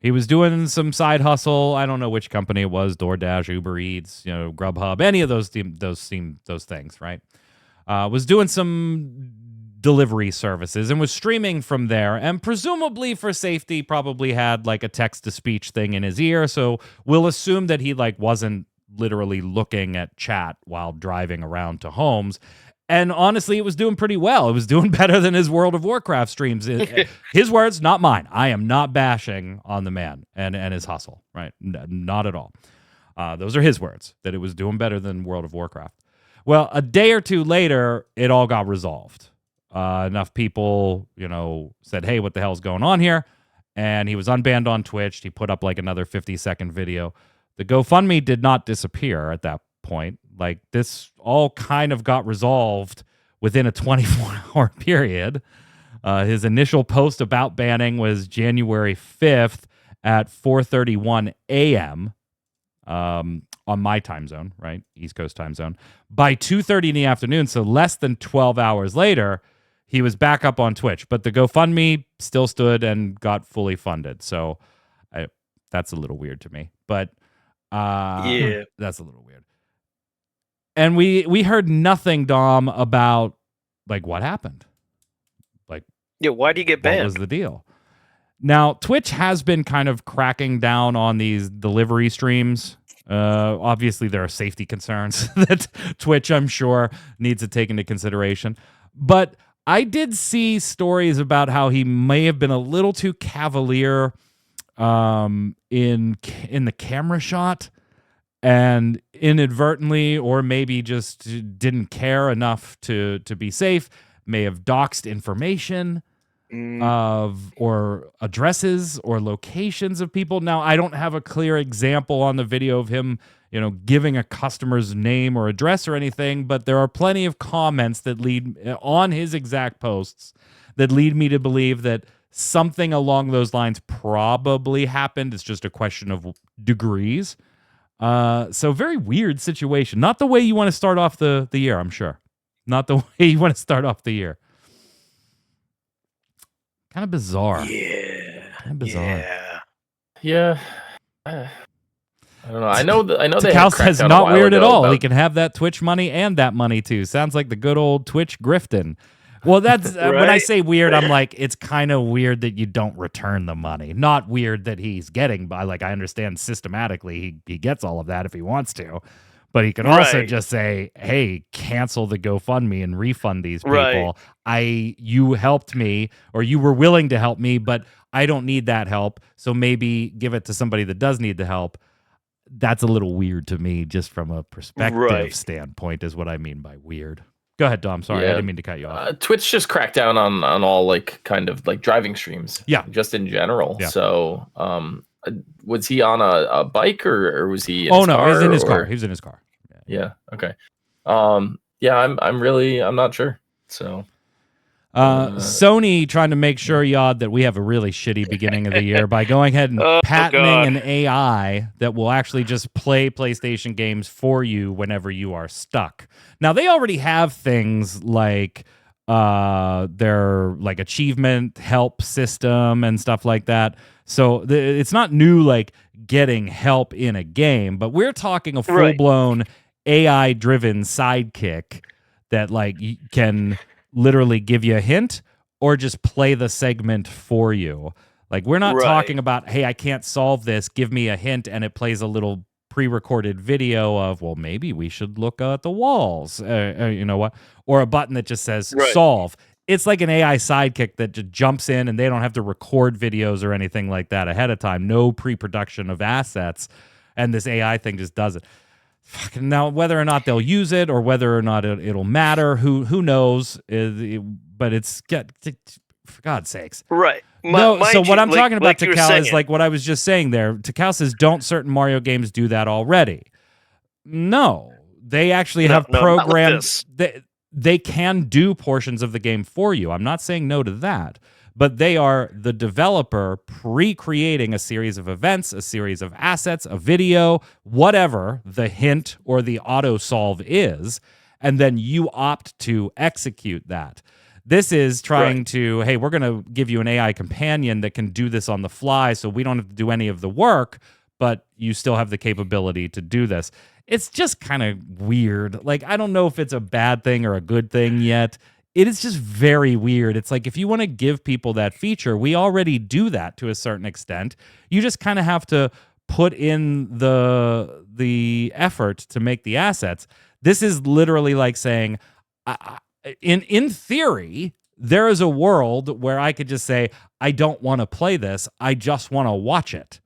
He was doing some side hustle. I don't know which company it was, DoorDash, Uber Eats, Grubhub, any of those things, right? Was doing some delivery services and was streaming from there, and presumably for safety probably had like a text-to-speech thing in his ear, so we'll assume that he like wasn't literally looking at chat while driving around to homes. And honestly, it was doing pretty well. It was doing better than his World of Warcraft streams. His words, not mine. I am not bashing on the man and his hustle, right? Not at all. Those are his words, that it was doing better than World of Warcraft. Well, a day or two later, it all got resolved. Enough people, said, hey, what the hell's going on here? And he was unbanned on Twitch. He put up like another 50-second video. The GoFundMe did not disappear at that point. Like, this all kind of got resolved within a 24-hour period. His initial post about banning was January 5th at 4:31 a.m. On my time zone, right? East Coast time zone. By 2:30 in the afternoon, so less than 12 hours later, he was back up on Twitch, but the GoFundMe still stood and got fully funded. So that's a little weird to me, but yeah, that's a little weird. And we heard nothing, Dom, about like what happened. Like, yeah, why do you get banned? What was the deal? Now, Twitch has been kind of cracking down on these delivery streams. Obviously, there are safety concerns that Twitch, I'm sure, needs to take into consideration. But I did see stories about how he may have been a little too cavalier in the camera shot, and inadvertently, or maybe just didn't care enough to be safe, may have doxed information of or addresses or locations of people. Now, I don't have a clear example on the video of him, giving a customer's name or address or anything, but there are plenty of comments that lead on his exact posts that lead me to believe that something along those lines probably happened. It's just a question of degrees. So very weird situation. Not the way you want to start off the year, I'm sure. Not the way you want to start off the year. Kind of bizarre. Yeah. Kind of bizarre. Yeah. I don't know. I know they had Takaus cracked says down a not while weird at ago all. about- He can have that Twitch money and that money too. Sounds like the good old Twitch grifting. Well, that's when I Right? say weird, I'm like, it's kind of weird that you don't return the money. Not weird that he's getting by. Like, I understand systematically he gets all of that if he wants to. But he could also Right. just say, hey, cancel the GoFundMe and refund these Right. people. You helped me, or you were willing to help me, but I don't need that help. So maybe give it to somebody that does need the help. That's a little weird to me, just from a perspective Right. standpoint, is what I mean by weird. Go ahead, Dom. Sorry, I Yeah. didn't mean to cut you off. Twitch just cracked down on all kind of driving streams. Yeah. Just in general. Yeah. So was he on a bike or was he in Oh his no, car? he's in his or- car. He was in his car. Yeah. Okay. Yeah, I'm not sure. So Sony trying to make sure, Yod, that we have a really shitty beginning of the year by going ahead and Oh, patenting God. an AI that will actually just play PlayStation games for you whenever you are stuck. Now, they already have things like their achievement help system and stuff like that. So it's not new, getting help in a game, but we're talking a full-blown AI-driven sidekick that can literally give you a hint or just play the segment for you. We're not talking about, hey, I can't solve this, give me a hint, and it plays a little pre-recorded video of, well, maybe we should look at the walls, you know what? Or a button that just says solve. It's like an AI sidekick that just jumps in, and they don't have to record videos or anything like that ahead of time. No pre-production of assets, and this AI thing just does it. Now, whether or not they'll use it or whether or not it'll matter, who knows? But it's for God's sakes, Right. So what I'm talking about, you were Takao, is saying. what I was just saying there. Takao says, don't certain Mario games do that already? No, they actually have no, not with programmed. this. They can do portions of the game for you. I'm not saying no to that. But they are the developer pre-creating a series of events, a series of assets, a video, whatever the hint or the auto-solve is, and then you opt to execute that. This is trying to, hey, we're going to give you an AI companion that can do this on the fly so we don't have to do any of the work, but you still have the capability to do this. It's just kind of weird. I don't know if it's a bad thing or a good thing yet. It is just very weird. It's if you want to give people that feature, we already do that to a certain extent. You just kind of have to put in the effort to make the assets. This is literally like saying, in theory, there is a world where I could just say, I don't want to play this. I just want to watch it.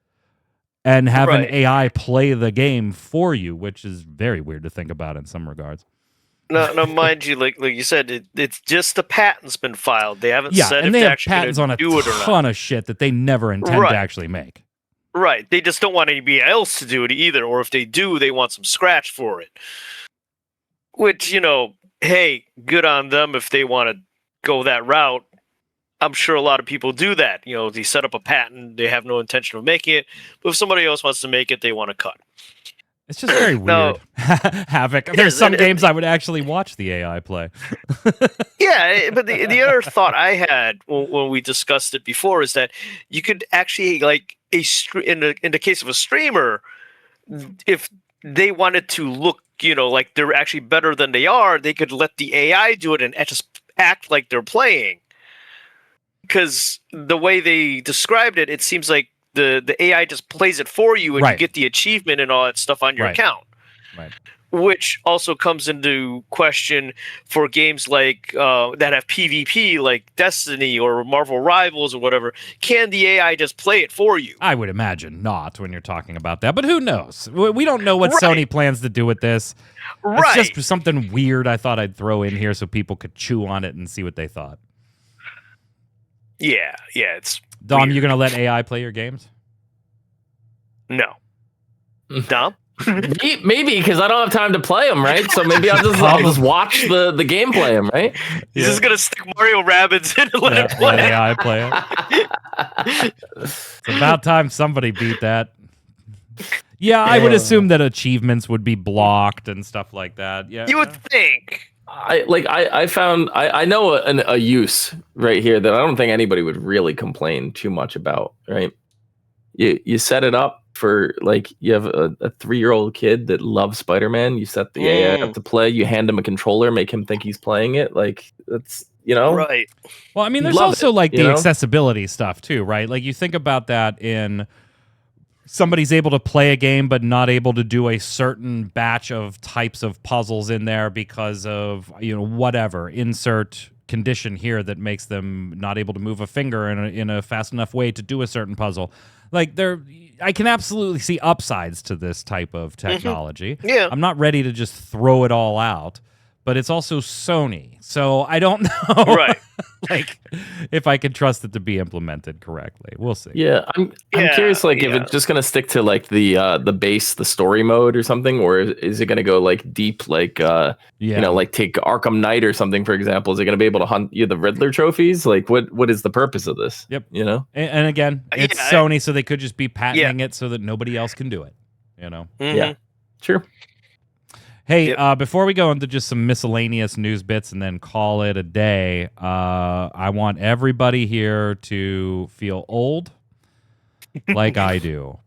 And have an AI play the game for you, which is very weird to think about in some regards. No, mind you, like you said, it's just the patent's been filed. They haven't said and if they they're have actually patents going on to a do it or not. ton of shit that they never intend to actually make. Right. They just don't want anybody else to do it either, or if they do, they want some scratch for it. Which, hey, good on them if they want to go that route. I'm sure a lot of people do that. They set up a patent, they have no intention of making it, but if somebody else wants to make it, they want to cut. It's just very weird. Havoc. There's some games I would actually watch the AI play. Yeah, but the other thought I had when we discussed it before is that you could actually, in the case of a streamer, if they wanted to look, like they're actually better than they are, they could let the AI do it and just act like they're playing. Because the way they described it, it seems like the AI just plays it for you and you get the achievement and all that stuff on your account. Right. which also comes into question for games like that have PvP, like Destiny or Marvel Rivals or whatever. Can the AI just play it for you? I would imagine not when you're talking about that, but who knows? We don't know what Right. Sony plans to do with this. Right. It's just something weird I thought I'd throw in here so people could chew on it and see what they thought. Yeah, it's Dom, weird. you going to let AI play your games? No. Dom? Maybe because I don't have time to play them, right? So maybe I'll just watch the game play them, right? He's just gonna stick Mario Rabbids in and let it play. Let AI play it. It's about time somebody beat that. Yeah, I would assume that achievements would be blocked and stuff like that. Yeah, You would think. I know a use right here that I don't think anybody would really complain too much about, right? You set it up for, like, you have a 3-year-old kid that loves Spider-Man. You set the AI up to play. You hand him a controller, make him think he's playing it. Like, that's, Right. Well, I mean, there's also the accessibility stuff too, right? Like, you think about that in somebody's able to play a game but not able to do a certain batch of types of puzzles in there because of, whatever, insert condition here that makes them not able to move a finger in a fast enough way to do a certain puzzle. Like, I can absolutely see upsides to this type of technology. Mm-hmm. Yeah. I'm not ready to just throw it all out, but it's also Sony, so I don't know, Right. like, if I can trust it to be implemented correctly. We'll see. Yeah, I'm curious, like, if it's just gonna stick to, like, the base, the story mode or something, or is it gonna go, like, deep, like, like take Arkham Knight or something, for example? Is it gonna be able to hunt the Riddler trophies? Like, what is the purpose of this? Yep. And again, it's Sony, so they could just be patenting it so that nobody else can do it. Mm-hmm. Yeah, sure. Hey, before we go into just some miscellaneous news bits and then call it a day, I want everybody here to feel old like I do.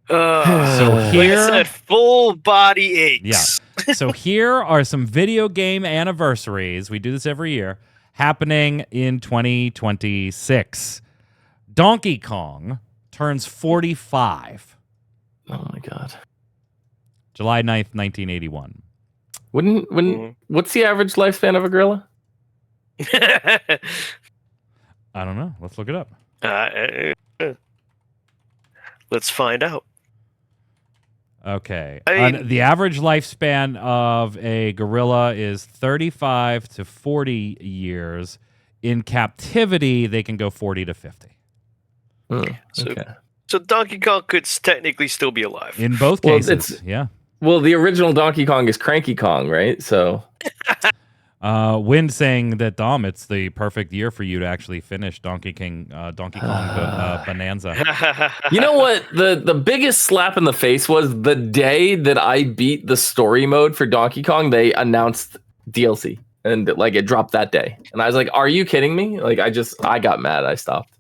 So here, like I said, full body aches. Yeah. So here are some video game anniversaries. We do this every year, happening in 2026. Donkey Kong turns 45. Oh my God. July 9th, 1981. What's the average lifespan of a gorilla? I don't know. Let's look it up. Let's find out. Okay. The average lifespan of a gorilla is 35 to 40 years. In captivity, they can go 40 to 50. So Donkey Kong could technically still be alive. In both cases, yeah. Well, the original Donkey Kong is Cranky Kong, right? So, Wind saying that, Dom, it's the perfect year for you to actually finish Donkey Kong Bonanza. You know what? The biggest slap in the face was the day that I beat the story mode for Donkey Kong. They announced DLC, and like it dropped that day, and I was like, "Are you kidding me?" Like, I got mad. I stopped.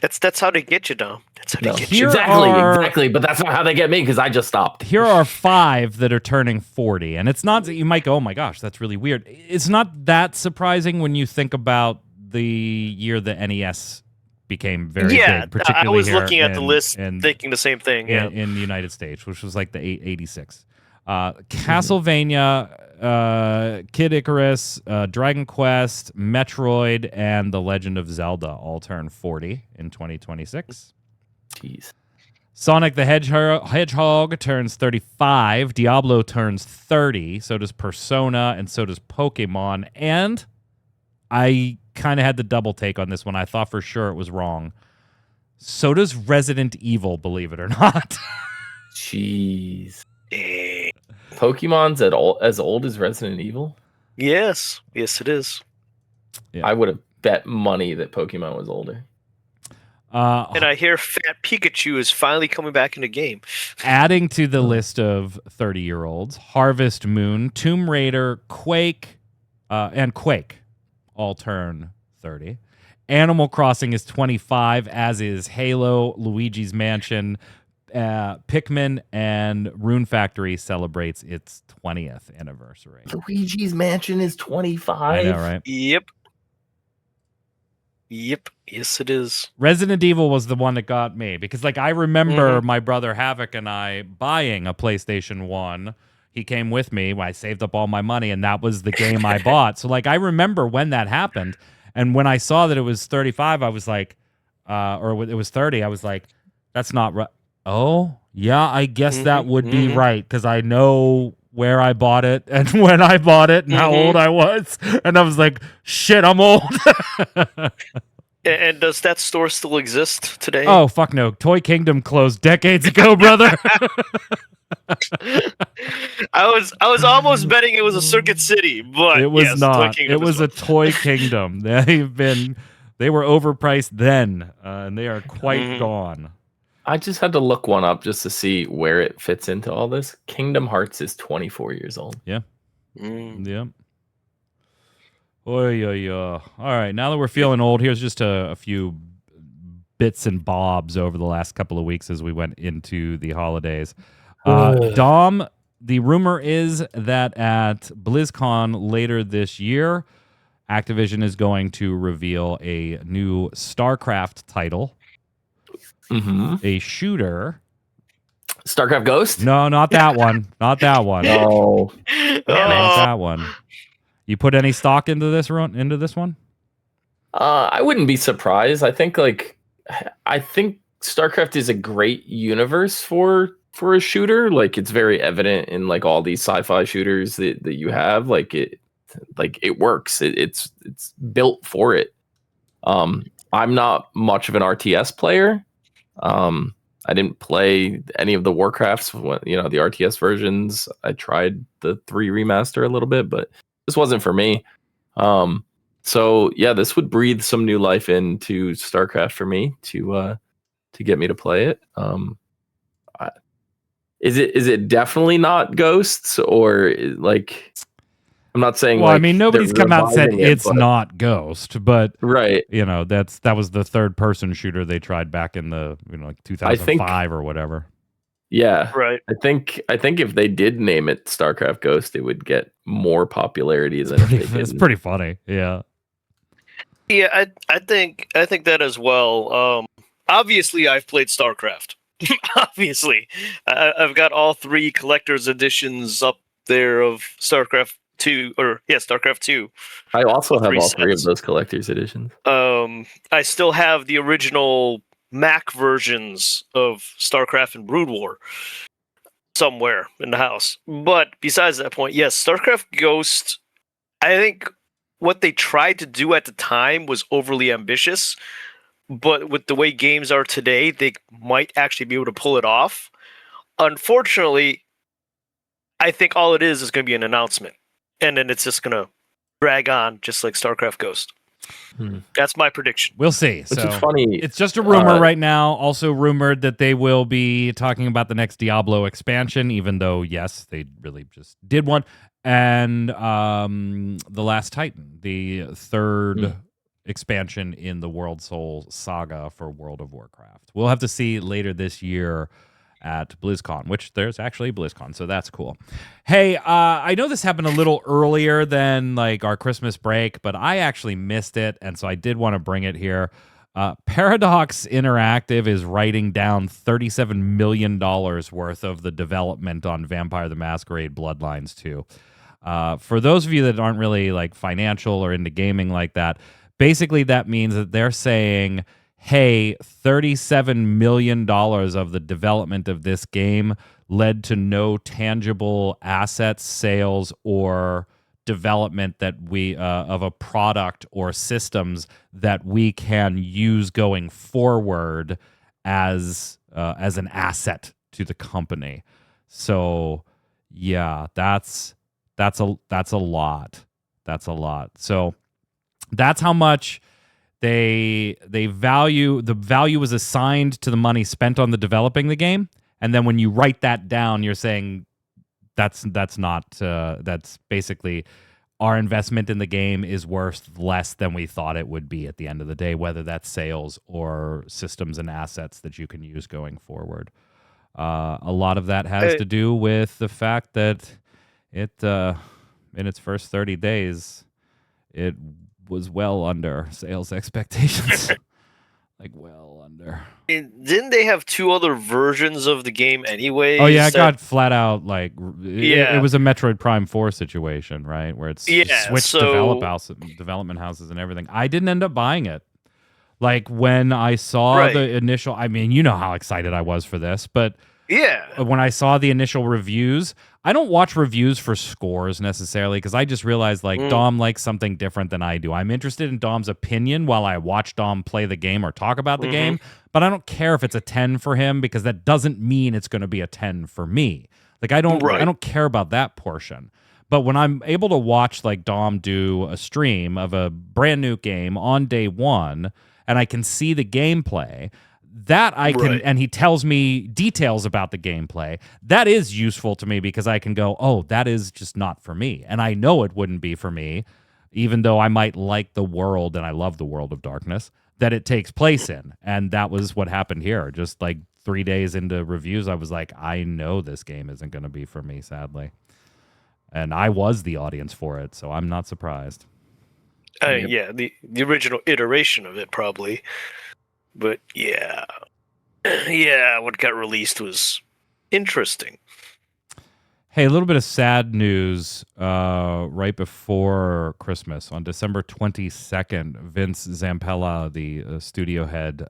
That's how they get you, Dom. That's how they get you. Exactly. But that's not how they get me, because I just stopped. Here are 5 that are turning 40, and it's not that you might go, "Oh my gosh, that's really weird." It's not that surprising when you think about the year the NES became very big. Particularly I was here looking at the list and thinking the same thing. Yeah, in the United States, which was like the 86. Castlevania, Kid Icarus, Dragon Quest, Metroid, and The Legend of Zelda all turn 40 in 2026. Jeez. Sonic the Hedgehog turns 35. Diablo turns 30. So does Persona, and so does Pokemon. And I kind of had the double take on this one. I thought for sure it was wrong. So does Resident Evil, believe it or not. Jeez. Pokemon's as old as Resident Evil? Yes, it is. Yeah. I would have bet money that Pokemon was older. And I hear Fat Pikachu is finally coming back in the game. Adding to the list of 30-year-olds, Harvest Moon, Tomb Raider, Quake, and Quake all turn 30. Animal Crossing is 25, as is Halo, Luigi's Mansion, Pikmin, and Rune Factory celebrates its 20th anniversary. Luigi's Mansion is 25. I know, right? Yep. Yes, it is. Resident Evil was the one that got me because, like, I remember my brother Havoc and I buying a PlayStation 1. he came with me. I saved up all my money, and that was the game I bought. So like I remember when that happened, and when I saw that it was 35, I was like, or it was 30, I was like, that's not right. Oh yeah, I guess that would be right because I know where I bought it and when I bought it and how old I was, and I was like, shit, I'm old. And does that store still exist today? Oh fuck no, Toy Kingdom closed decades ago, brother. I was almost betting it was a Circuit City, but it was yes, not. Toy Kingdom It was a Toy Kingdom. They were overpriced then, and they are quite gone. I just had to look one up just to see where it fits into all this. Kingdom Hearts is 24 years old. Yeah. Yep. Oy, oy, oy. All right, now that we're feeling old, here's just a few bits and bobs over the last couple of weeks as we went into the holidays. Dom, the rumor is that at BlizzCon later this year, Activision is going to reveal a new Starcraft title, a shooter. Starcraft Ghost? No, not that one. Not that one. No. Not that one. You put any stock into this one? I wouldn't be surprised. I think Starcraft is a great universe for a shooter. Like it's very evident in like all these sci-fi shooters that you have. Like it works. It's built for it. I'm not much of an RTS player. I didn't play any of the Warcrafts, the RTS versions. I tried the 3 remaster a little bit, but this wasn't for me. So yeah, this would breathe some new life into StarCraft for me to get me to play it. Is it definitely not Ghosts or like? I'm not saying. Well, I mean, nobody's come out and said it's not Ghost, but right. That was the third person shooter they tried back in the like 2005 or whatever. Yeah, right. I think if they did name it StarCraft Ghost, it would get more popularity than if they didn't. It's pretty funny. Yeah. Yeah, I think that as well. Obviously, I've played StarCraft. Obviously, I've got all 3 collector's editions up there of StarCraft 2, StarCraft 2. I also have all 3 of those collector's editions. I still have the original Mac versions of StarCraft and Brood War somewhere in the house. But besides that point, yes, StarCraft Ghost, I think what they tried to do at the time was overly ambitious. But with the way games are today, they might actually be able to pull it off. Unfortunately, I think all it is going to be an announcement. And then it's just going to drag on just like StarCraft Ghost. That's my prediction. We'll see. Which is funny. It's just a rumor right now. Also rumored that they will be talking about the next Diablo expansion, even though, yes, they really just did one. And The Last Titan, the third expansion in the World Soul saga for World of Warcraft. We'll have to see later this year at BlizzCon, which there's actually BlizzCon, so that's cool. Hey, I know this happened a little earlier than like our Christmas break, but I actually missed it, and so I did want to bring it here. Paradox Interactive is writing down $37 million worth of the development on Vampire the Masquerade Bloodlines 2. For those of you that aren't really like financial or into gaming like that, basically that means that they're saying, hey, $37 million of the development of this game led to no tangible assets, sales, or development that we of a product or systems that we can use going forward as an asset to the company. So yeah, that's a lot. That's a lot. So that's how much the value was assigned to the money spent on the developing the game, and then when you write that down, you're saying that's basically our investment in the game is worth less than we thought it would be at the end of the day, whether that's sales or systems and assets that you can use going forward. A lot of that has to do with the fact that it in its first 30 days it was well under sales expectations. Like well under. Didn't they have 2 other versions of the game anyway? Oh yeah, it got flat out like it Yeah. was a Metroid Prime 4 situation, right? Where it's switched so development houses and everything. I didn't end up buying it. Like when I saw Right. the initial, I mean, you know how excited I was for this, but yeah, when I saw the initial reviews, I don't watch reviews for scores necessarily because I just realized like Dom likes something different than I do. I'm interested in Dom's opinion while I watch Dom play the game or talk about the game, but I don't care if it's a 10 for him because that doesn't mean it's going to be a 10 for me. Like I don't care about that portion. But when I'm able to watch like Dom do a stream of a brand new game on day 1 and I can see the gameplay, that I can, and he tells me details about the gameplay, that is useful to me because I can go, oh, that is just not for me. And I know it wouldn't be for me, even though I might like the world, and I love the world of Darkness, that it takes place in. And that was what happened here. Just like 3 days into reviews, I was like, I know this game isn't going to be for me, sadly. And I was the audience for it, so I'm not surprised. Yeah, the original iteration of it probably, but yeah, what got released was interesting. Hey, a little bit of sad news right before Christmas. On December 22nd, Vince Zampella, the studio head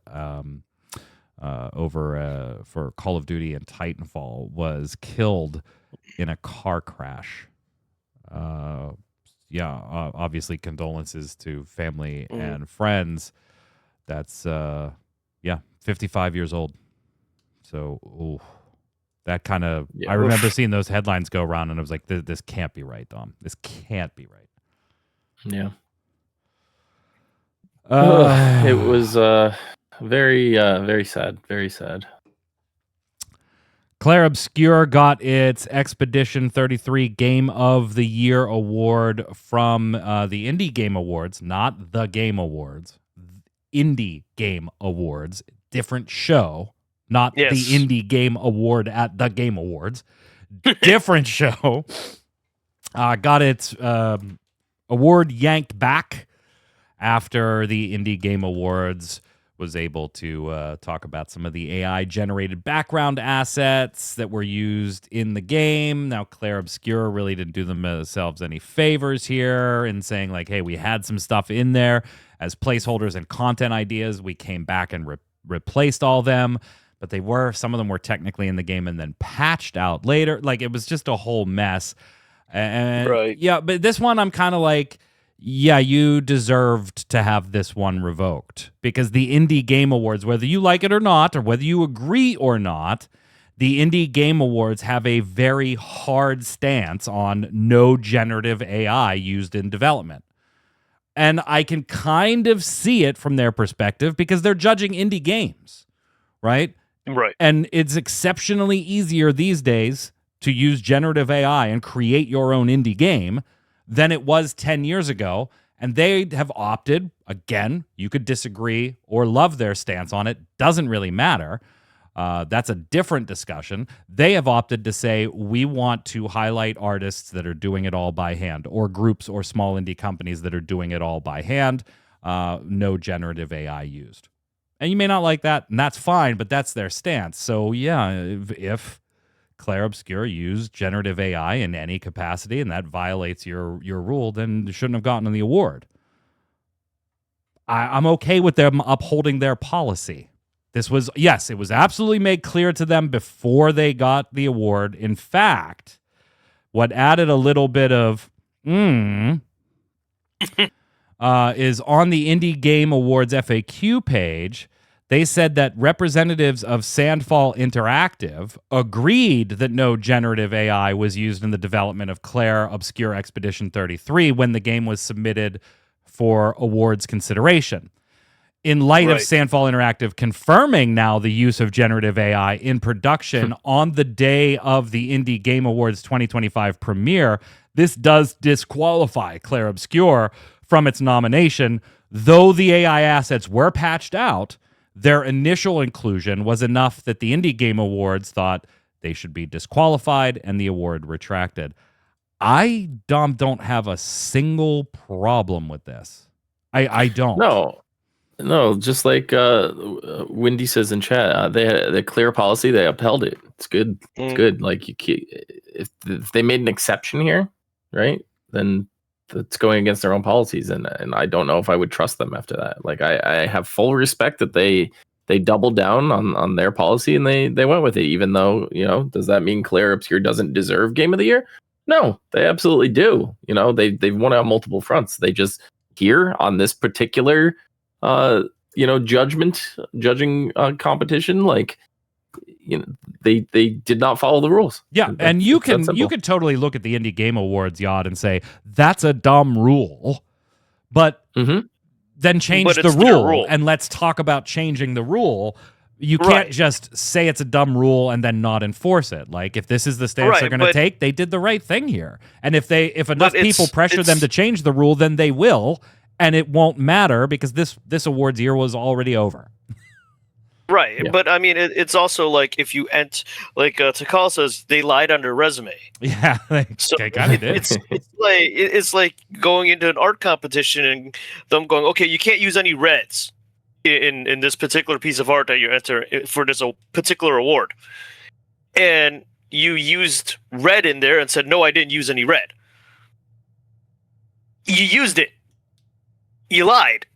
over for Call of Duty and Titanfall, was killed in a car crash. Obviously condolences to family and friends. That's 55 years old. So, that kind of I remember seeing those headlines go around, and I was like, "This can't be right, Dom. This can't be right." Yeah. It was very very sad. Very sad. Claire Obscure got its Expedition 33 Game of the Year award from the Indie Game Awards, not the Game Awards. Indie Game Awards, different show, not the Indie Game Award at the Game Awards. Different show. Got its award yanked back after the Indie Game Awards was able to talk about some of the AI-generated background assets that were used in the game. Now, Claire Obscure really didn't do themselves any favors here in saying, like, hey, we had some stuff in there as placeholders and content ideas. We came back and replaced all them, but some of them were technically in the game and then patched out later. Like, it was just a whole mess. And yeah, but this one I'm kind of like, yeah, you deserved to have this one revoked because the Indie Game Awards, whether you like it or not, or whether you agree or not, the Indie Game Awards have a very hard stance on no generative AI used in development. And I can kind of see it from their perspective because they're judging indie games, right? Right. And it's exceptionally easier these days to use generative AI and create your own indie game than it was 10 years ago. And they have opted, again, you could disagree or love their stance on it, doesn't really matter. That's a different discussion. They have opted to say, we want to highlight artists that are doing it all by hand, or groups or small indie companies that are doing it all by hand, no generative AI used. And you may not like that, and that's fine, but that's their stance. So yeah, if Claire Obscure used generative AI in any capacity, and that violates your rule, then you shouldn't have gotten the award. I'm okay with them upholding their policy. This was, yes, it was absolutely made clear to them before they got the award. In fact, what added a little bit of is on the Indie Game Awards FAQ page. They said that representatives of Sandfall Interactive agreed that no generative AI was used in the development of Claire Obscure Expedition 33 when the game was submitted for awards consideration. In light of Sandfall Interactive confirming now the use of generative AI in production on the day of the Indie Game Awards 2025 premiere, this does disqualify Claire Obscure from its nomination. Though the AI assets were patched out, their initial inclusion was enough that the Indie Game Awards thought they should be disqualified and the award retracted. I, Dom, don't have a single problem with this. I don't. No. No, just like Wendy says in chat, they had a clear policy. They upheld it. It's good. It's good. Like if they made an exception here, right? Then that's going against their own policies, and I don't know if I would trust them after that. Like I have full respect that they doubled down on their policy and they went with it, even though, does that mean Claire Obscure doesn't deserve Game of the Year? No, they absolutely do. They've won on multiple fronts. They just here on this particular judging competition, like, they did not follow the rules. Yeah, and you could totally look at the Indie Game Awards, Yod, and say that's a dumb rule, but then change the rule, and let's talk about changing the rule. You can't just say it's a dumb rule and then not enforce it. Like, if this is the stance they're going to take, they did the right thing here. And if enough people pressure them to change the rule, then they will, and it won't matter because this awards year was already over. Right, yeah. But I mean, it's also like if you like Takal says, they lied on their resume. Yeah, they kind of did. It's like going into an art competition and them going, okay, you can't use any reds in this particular piece of art that you enter for this particular award, and you used red in there and said, no, I didn't use any red. You used it. You lied.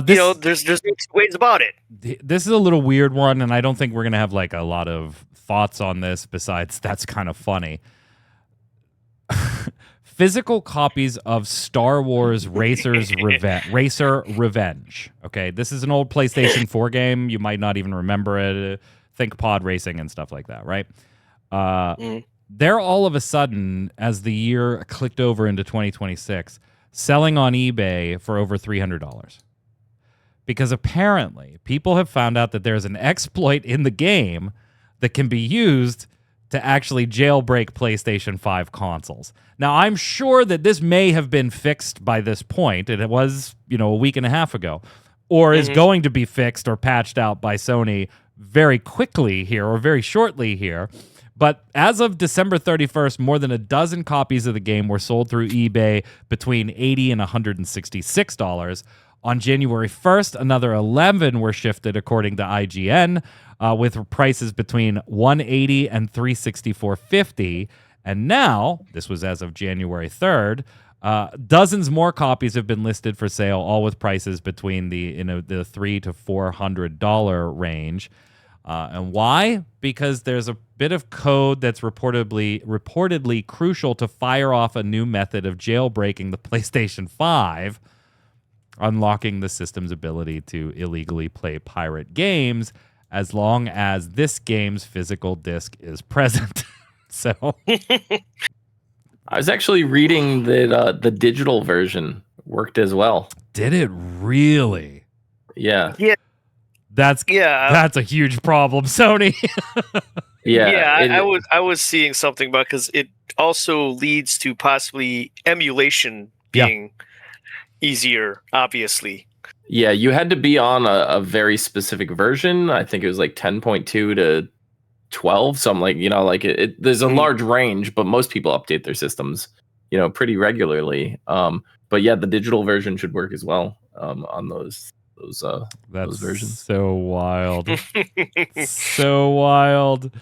There's no two ways about it. This is a little weird one, and I don't think we're going to have like a lot of thoughts on this besides that's kind of funny. Physical copies of Star Wars Racer Revenge. Okay, this is an old PlayStation 4 game. You might not even remember it. Think pod racing and stuff like that, right? They're all of a sudden, as the year clicked over into 2026, selling on eBay for over $300. Because apparently people have found out that there's an exploit in the game that can be used to actually jailbreak PlayStation 5 consoles. Now, I'm sure that this may have been fixed by this point, and it was, a week and a half ago, or is going to be fixed or patched out by Sony very quickly here, or very shortly here. But as of December 31st, more than a dozen copies of the game were sold through eBay between $80 and $166. On January 1st, another 11 were shifted, according to IGN, with prices between $180 and $364.50. And now, this was as of January 3rd, dozens more copies have been listed for sale, all with prices between the $300 to $400 range. And why? Because there's a bit of code that's reportedly crucial to fire off a new method of jailbreaking the PlayStation 5, unlocking the system's ability to illegally play pirate games as long as this game's physical disc is present. So I was actually reading that the digital version worked as well. Did it really? Yeah. Yeah. That's a huge problem, Sony. I was seeing something about, because it also leads to possibly emulation being easier, obviously. Yeah, you had to be on a very specific version. I think it was like 10.2 to 12. So I'm like, there's a large range, but most people update their systems, pretty regularly. But yeah, the digital version should work as well on those versions. So wild. So wild.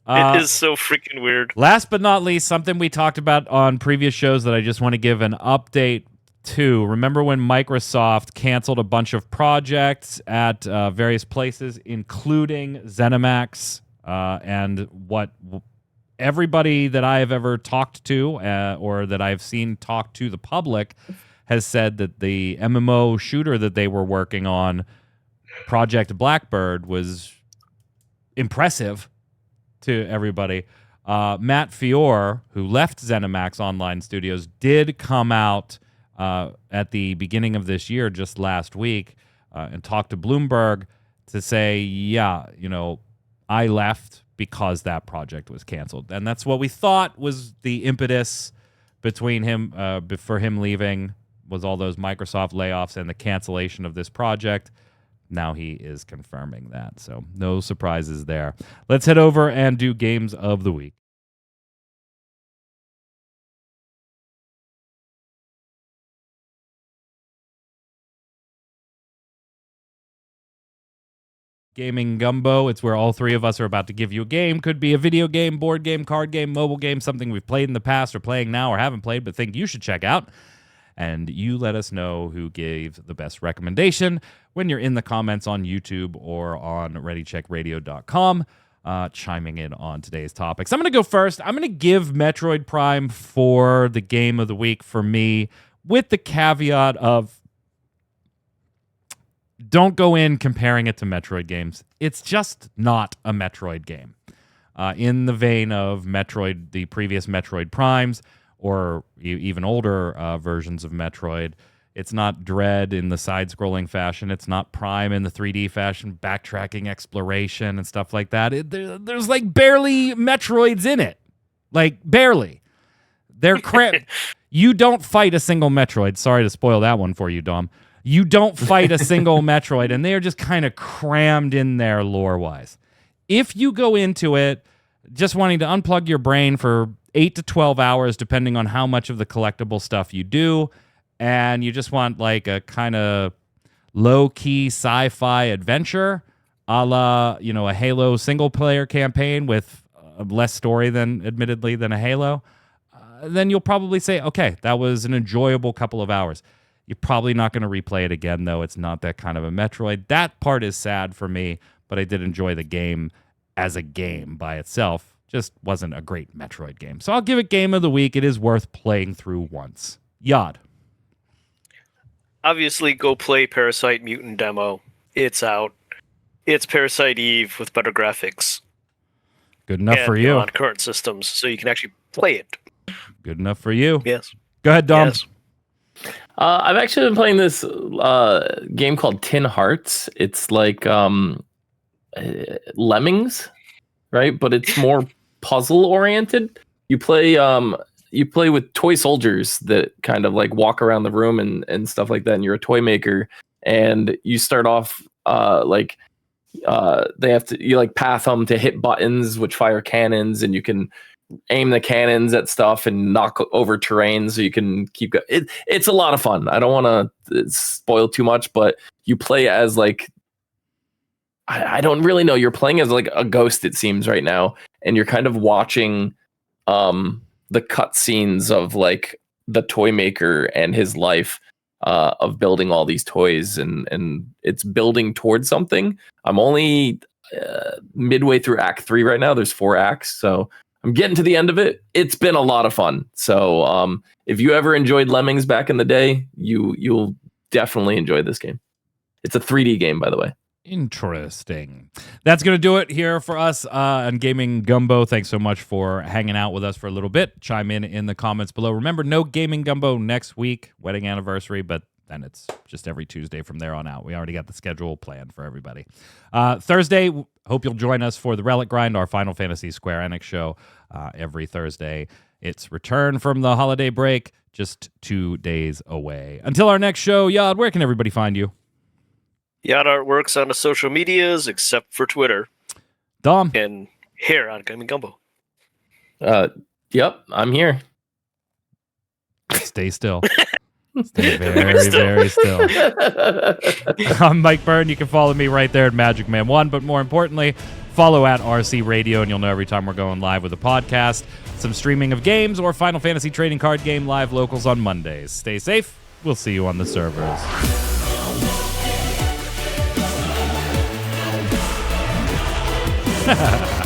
It is so freaking weird. Last but not least, something we talked about on previous shows that I just want to give an update to. Remember when Microsoft canceled a bunch of projects at various places, including ZeniMax, and what everybody that I have ever talked to or that I've seen talk to the public has said that the MMO shooter that they were working on, Project Blackbird, was impressive to everybody. Matt Fior, who left ZeniMax Online Studios, did come out at the beginning of this year, just last week, and talked to Bloomberg to say, I left because that project was canceled. And that's what we thought was the impetus between him, for him leaving, was all those Microsoft layoffs and the cancellation of this project. Now he is confirming that. So no surprises there. Let's head over and do Games of the Week. Gaming Gumbo. It's where all three of us are about to give you a game. Could be a video game, board game, card game, mobile game, something we've played in the past or playing now or haven't played but think you should check out. And you let us know who gave the best recommendation when you're in the comments on YouTube or on ReadyCheckRadio.com. Chiming in on today's topics. I'm going to go first. I'm going to give Metroid Prime for the game of the week for me, with the caveat of don't go in comparing it to Metroid games. It's just not a Metroid game. In the vein of Metroid, the previous Metroid Primes, or even older versions of Metroid, it's not Dread in the side-scrolling fashion. It's not Prime in the 3D fashion, backtracking, exploration, and stuff like that. There's like barely Metroids in it. Like, barely. They're You don't fight a single Metroid. Sorry to spoil that one for you, Dom. You don't fight a single Metroid, and they're just kind of crammed in there lore-wise. If you go into it just wanting to unplug your brain for 8 to 12 hours, depending on how much of the collectible stuff you do, and you just want like a kind of low-key sci-fi adventure, a la, a Halo single-player campaign with less story admittedly than a Halo, then you'll probably say, okay, that was an enjoyable couple of hours. You're probably not going to replay it again, though. It's not that kind of a Metroid. That part is sad for me, but I did enjoy the game as a game by itself. Just wasn't a great Metroid game. So I'll give it Game of the Week. It is worth playing through once. Yod. Obviously, go play Parasite Mutant demo. It's out. It's Parasite Eve with better graphics. Good enough for you. On current systems, so you can actually play it. Good enough for you. Yes. Go ahead, Dom. Yes. I've actually been playing this game called Tin Hearts. It's like Lemmings, right? But it's more puzzle oriented. You play with toy soldiers that kind of like walk around the room and stuff like that. And you're a toy maker, and you start off you like path them to hit buttons which fire cannons, and you can aim the cannons at stuff and knock over terrain so you can keep going. It's a lot of fun. I don't want to spoil too much, but you play as like, I don't really know. You're playing as like a ghost, it seems, right now, and you're kind of watching the cutscenes of like the toy maker and his life of building all these toys, and it's building towards something. I'm only midway through Act 3 right now. There's 4 acts, so I'm getting to the end of it. It's been a lot of fun. So if you ever enjoyed Lemmings back in the day, you'll definitely enjoy this game. It's a 3D game, by the way. Interesting. That's going to do it here for us on Gaming Gumbo. Thanks so much for hanging out with us for a little bit. Chime in the comments below. Remember, no Gaming Gumbo next week, wedding anniversary, but then it's just every Tuesday from there on out. We already got the schedule planned for everybody. Thursday, hope you'll join us for the Relic Grind, our Final Fantasy Square Enix show every Thursday. It's return from the holiday break, just 2 days away. Until our next show, Yod, where can everybody find you? Yod Artworks on the social medias, except for Twitter. Dom. And here on Gaming Gumbo. Yep, I'm here. Stay still. Stay very still. I'm Mike Byrne. You can follow me right there at Magic Man 1, but more importantly, follow at RC Radio, and you'll know every time we're going live with a podcast, some streaming of games, or Final Fantasy Trading Card Game live locals on Mondays. Stay safe. We'll see you on the servers. Ha ha ha.